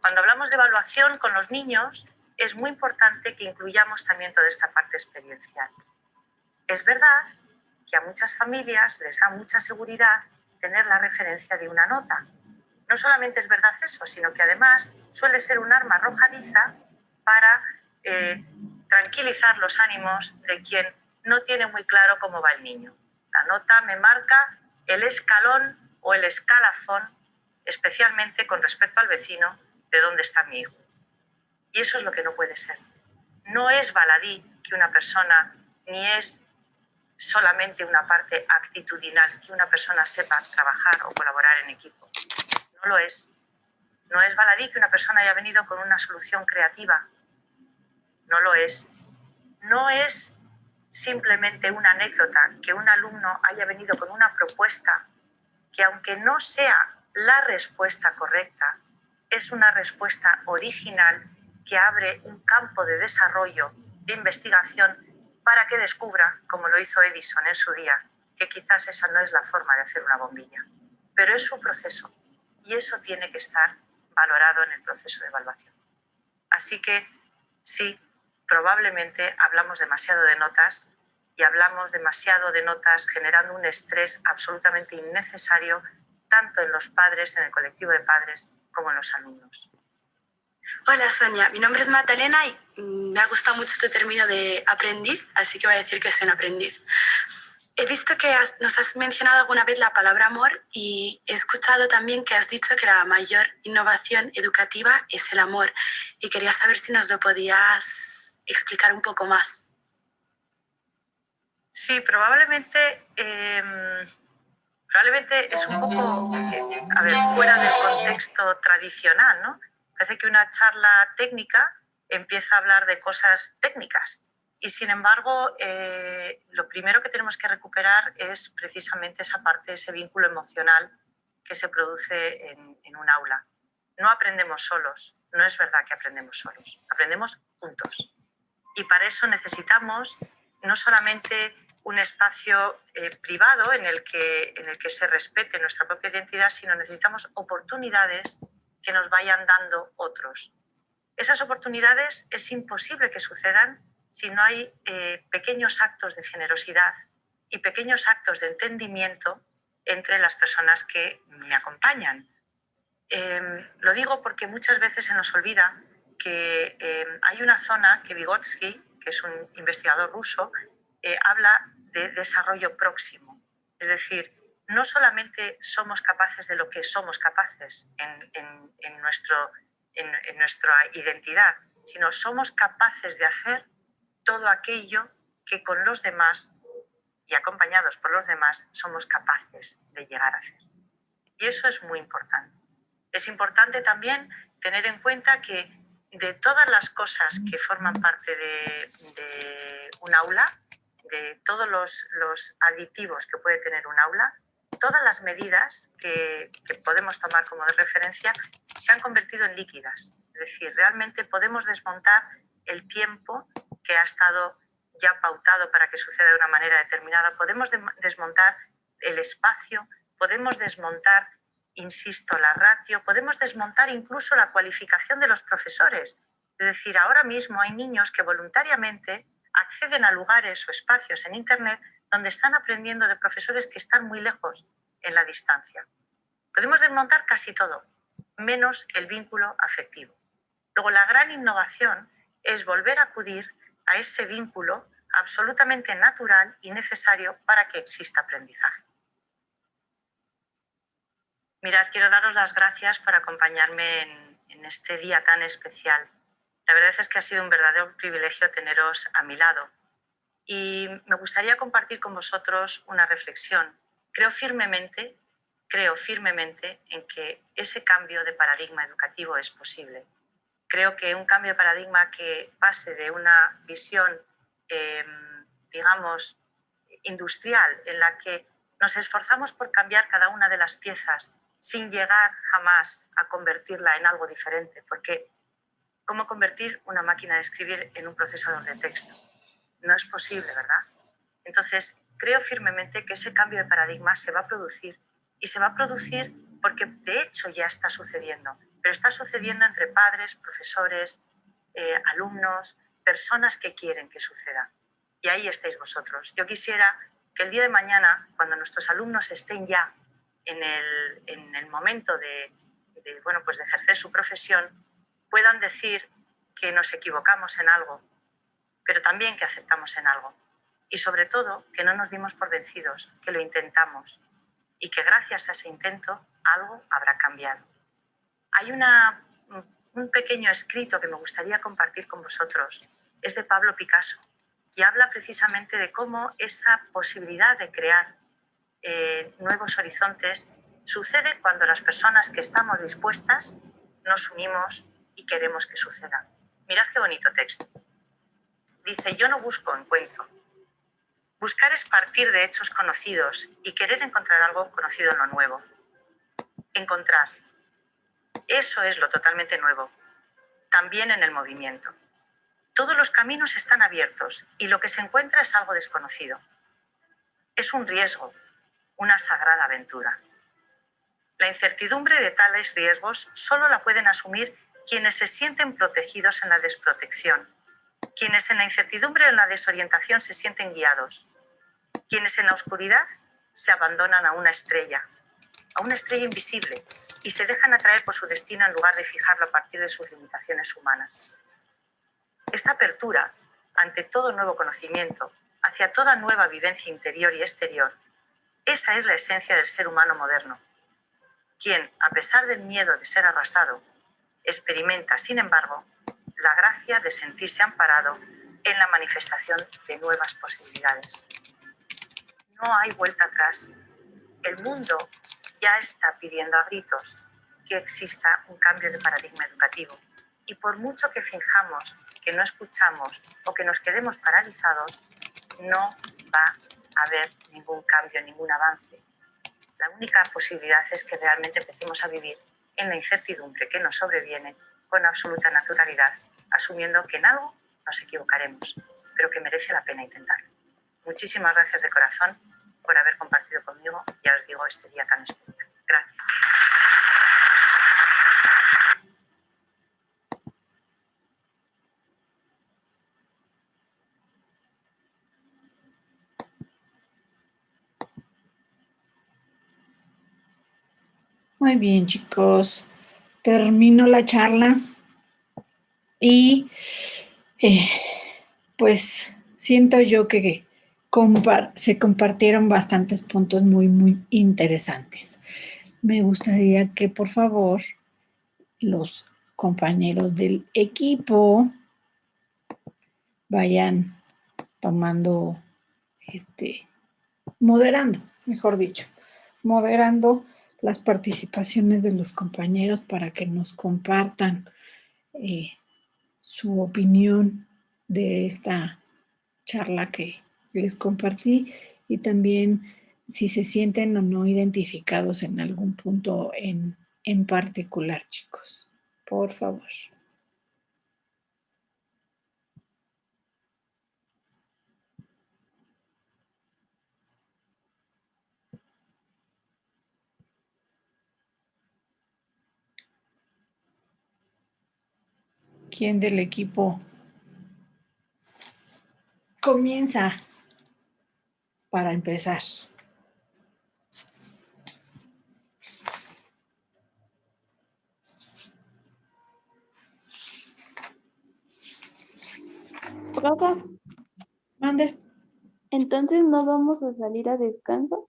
Cuando hablamos de evaluación con los niños, es muy importante que incluyamos también toda esta parte experiencial. Es verdad que a muchas familias les da mucha seguridad tener la referencia de una nota. No solamente es verdad eso, sino que además suele ser un arma arrojadiza para tranquilizar los ánimos de quien no tiene muy claro cómo va el niño. La nota me marca el escalón o el escalafón, especialmente con respecto al vecino, de dónde está mi hijo. Y eso es lo que no puede ser. No es baladí que una persona, ni es solamente una parte actitudinal, que una persona sepa trabajar o colaborar en equipo. No lo es. No es baladí que una persona haya venido con una solución creativa. No lo es. No es simplemente una anécdota que un alumno haya venido con una propuesta que, aunque no sea la respuesta correcta, es una respuesta original que abre un campo de desarrollo, de investigación, para que descubra, como lo hizo Edison en su día, que quizás esa no es la forma de hacer una bombilla. Pero es su proceso y eso tiene que estar valorado en el proceso de evaluación. Así que sí, probablemente hablamos demasiado de notas y hablamos demasiado de notas generando un estrés absolutamente innecesario tanto en los padres, en el colectivo de padres, como en los alumnos. Hola Sonia, mi nombre es Magdalena y me ha gustado mucho tu término de aprendiz, así que voy a decir que soy un aprendiz. He visto que nos has mencionado alguna vez la palabra amor y he escuchado también que has dicho que la mayor innovación educativa es el amor y quería saber si nos lo podías explicar un poco más. Sí, probablemente es un poco, fuera del contexto tradicional, ¿no? Parece que una charla técnica empieza a hablar de cosas técnicas y, sin embargo, lo primero que tenemos que recuperar es precisamente esa parte, ese vínculo emocional que se produce en un aula. No aprendemos solos, no es verdad que aprendemos solos, aprendemos juntos. Y para eso necesitamos no solamente un espacio privado en el que se respete nuestra propia identidad, sino necesitamos oportunidades que nos vayan dando otros. Esas oportunidades es imposible que sucedan si no hay pequeños actos de generosidad y pequeños actos de entendimiento entre las personas que me acompañan. Lo digo porque muchas veces se nos olvida que hay una zona que Vygotsky, que es un investigador ruso, habla de desarrollo próximo. Es decir, no solamente somos capaces de lo que somos capaces en nuestra identidad, sino somos capaces de hacer todo aquello que con los demás y acompañados por los demás somos capaces de llegar a hacer. Y eso es muy importante. Es importante también tener en cuenta que de todas las cosas que forman parte de un aula, de todos los aditivos que puede tener un aula, todas las medidas que podemos tomar como de referencia se han convertido en líquidas. Es decir, realmente podemos desmontar el tiempo que ha estado ya pautado para que suceda de una manera determinada, podemos desmontar el espacio, podemos desmontar, insisto, la ratio, podemos desmontar incluso la cualificación de los profesores. Es decir, ahora mismo hay niños que voluntariamente acceden a lugares o espacios en Internet donde están aprendiendo de profesores que están muy lejos en la distancia. Podemos desmontar casi todo, menos el vínculo afectivo. Luego, la gran innovación es volver a acudir a ese vínculo absolutamente natural y necesario para que exista aprendizaje. Mirad, quiero daros las gracias por acompañarme en este día tan especial. La verdad es que ha sido un verdadero privilegio teneros a mi lado. Y me gustaría compartir con vosotros una reflexión. Creo firmemente en que ese cambio de paradigma educativo es posible. Creo que un cambio de paradigma que pase de una visión, digamos, industrial, en la que nos esforzamos por cambiar cada una de las piezas sin llegar jamás a convertirla en algo diferente, porque ¿cómo convertir una máquina de escribir en un procesador de texto? No es posible, ¿verdad? Entonces, creo firmemente que ese cambio de paradigma se va a producir, y se va a producir porque de hecho ya está sucediendo, pero está sucediendo entre padres, profesores, alumnos, personas que quieren que suceda. Y ahí estáis vosotros. Yo quisiera que el día de mañana, cuando nuestros alumnos estén ya en el momento de ejercer su profesión, puedan decir que nos equivocamos en algo, pero también que aceptamos en algo. Y sobre todo, que no nos dimos por vencidos, que lo intentamos y que gracias a ese intento algo habrá cambiado. Hay un pequeño escrito que me gustaría compartir con vosotros. Es de Pablo Picasso y habla precisamente de cómo esa posibilidad de crear nuevos horizontes sucede cuando las personas que estamos dispuestas nos unimos y queremos que suceda. Mirad qué bonito texto. Dice: yo no busco encuentro. Buscar es partir de hechos conocidos y querer encontrar algo conocido en lo nuevo. Encontrar. Eso es lo totalmente nuevo. También en el movimiento. Todos los caminos están abiertos y lo que se encuentra es algo desconocido. Es un riesgo, una sagrada aventura. La incertidumbre de tales riesgos solo la pueden asumir quienes se sienten protegidos en la desprotección, quienes en la incertidumbre o en la desorientación se sienten guiados, quienes en la oscuridad se abandonan a una estrella invisible, y se dejan atraer por su destino en lugar de fijarlo a partir de sus limitaciones humanas. Esta apertura ante todo nuevo conocimiento, hacia toda nueva vivencia interior y exterior, esa es la esencia del ser humano moderno, quien, a pesar del miedo de ser arrasado, experimenta, sin embargo, la gracia de sentirse amparado en la manifestación de nuevas posibilidades. No hay vuelta atrás. El mundo ya está pidiendo a gritos que exista un cambio de paradigma educativo. Y por mucho que finjamos que no escuchamos o que nos quedemos paralizados, no va a haber ningún cambio, ningún avance. La única posibilidad es que realmente empecemos a vivir en la incertidumbre que nos sobreviene con absoluta naturalidad, asumiendo que en algo nos equivocaremos, pero que merece la pena intentarlo. Muchísimas gracias de corazón por haber compartido conmigo, ya os digo, este día tan especial. Gracias. Muy bien, chicos. Termino la charla y pues siento yo que se compartieron bastantes puntos muy, muy interesantes. Me gustaría que, por favor, los compañeros del equipo vayan tomando, moderando, mejor dicho, moderando las participaciones de los compañeros para que nos compartan su opinión de esta charla que les compartí y también si se sienten o no identificados en algún punto en particular, chicos. Por favor. ¿Quién del equipo comienza para empezar? Profe, Mande. entonces no vamos a salir a descanso.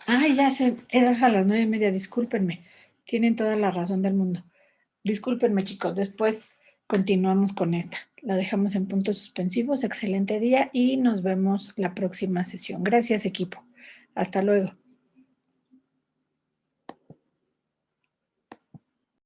Ay, ya se es a las 9:30, discúlpenme. Tienen toda la razón del mundo. Discúlpenme, chicos, después continuamos con esta. La dejamos en puntos suspensivos. Excelente día y nos vemos la próxima sesión. Gracias, equipo. Hasta luego.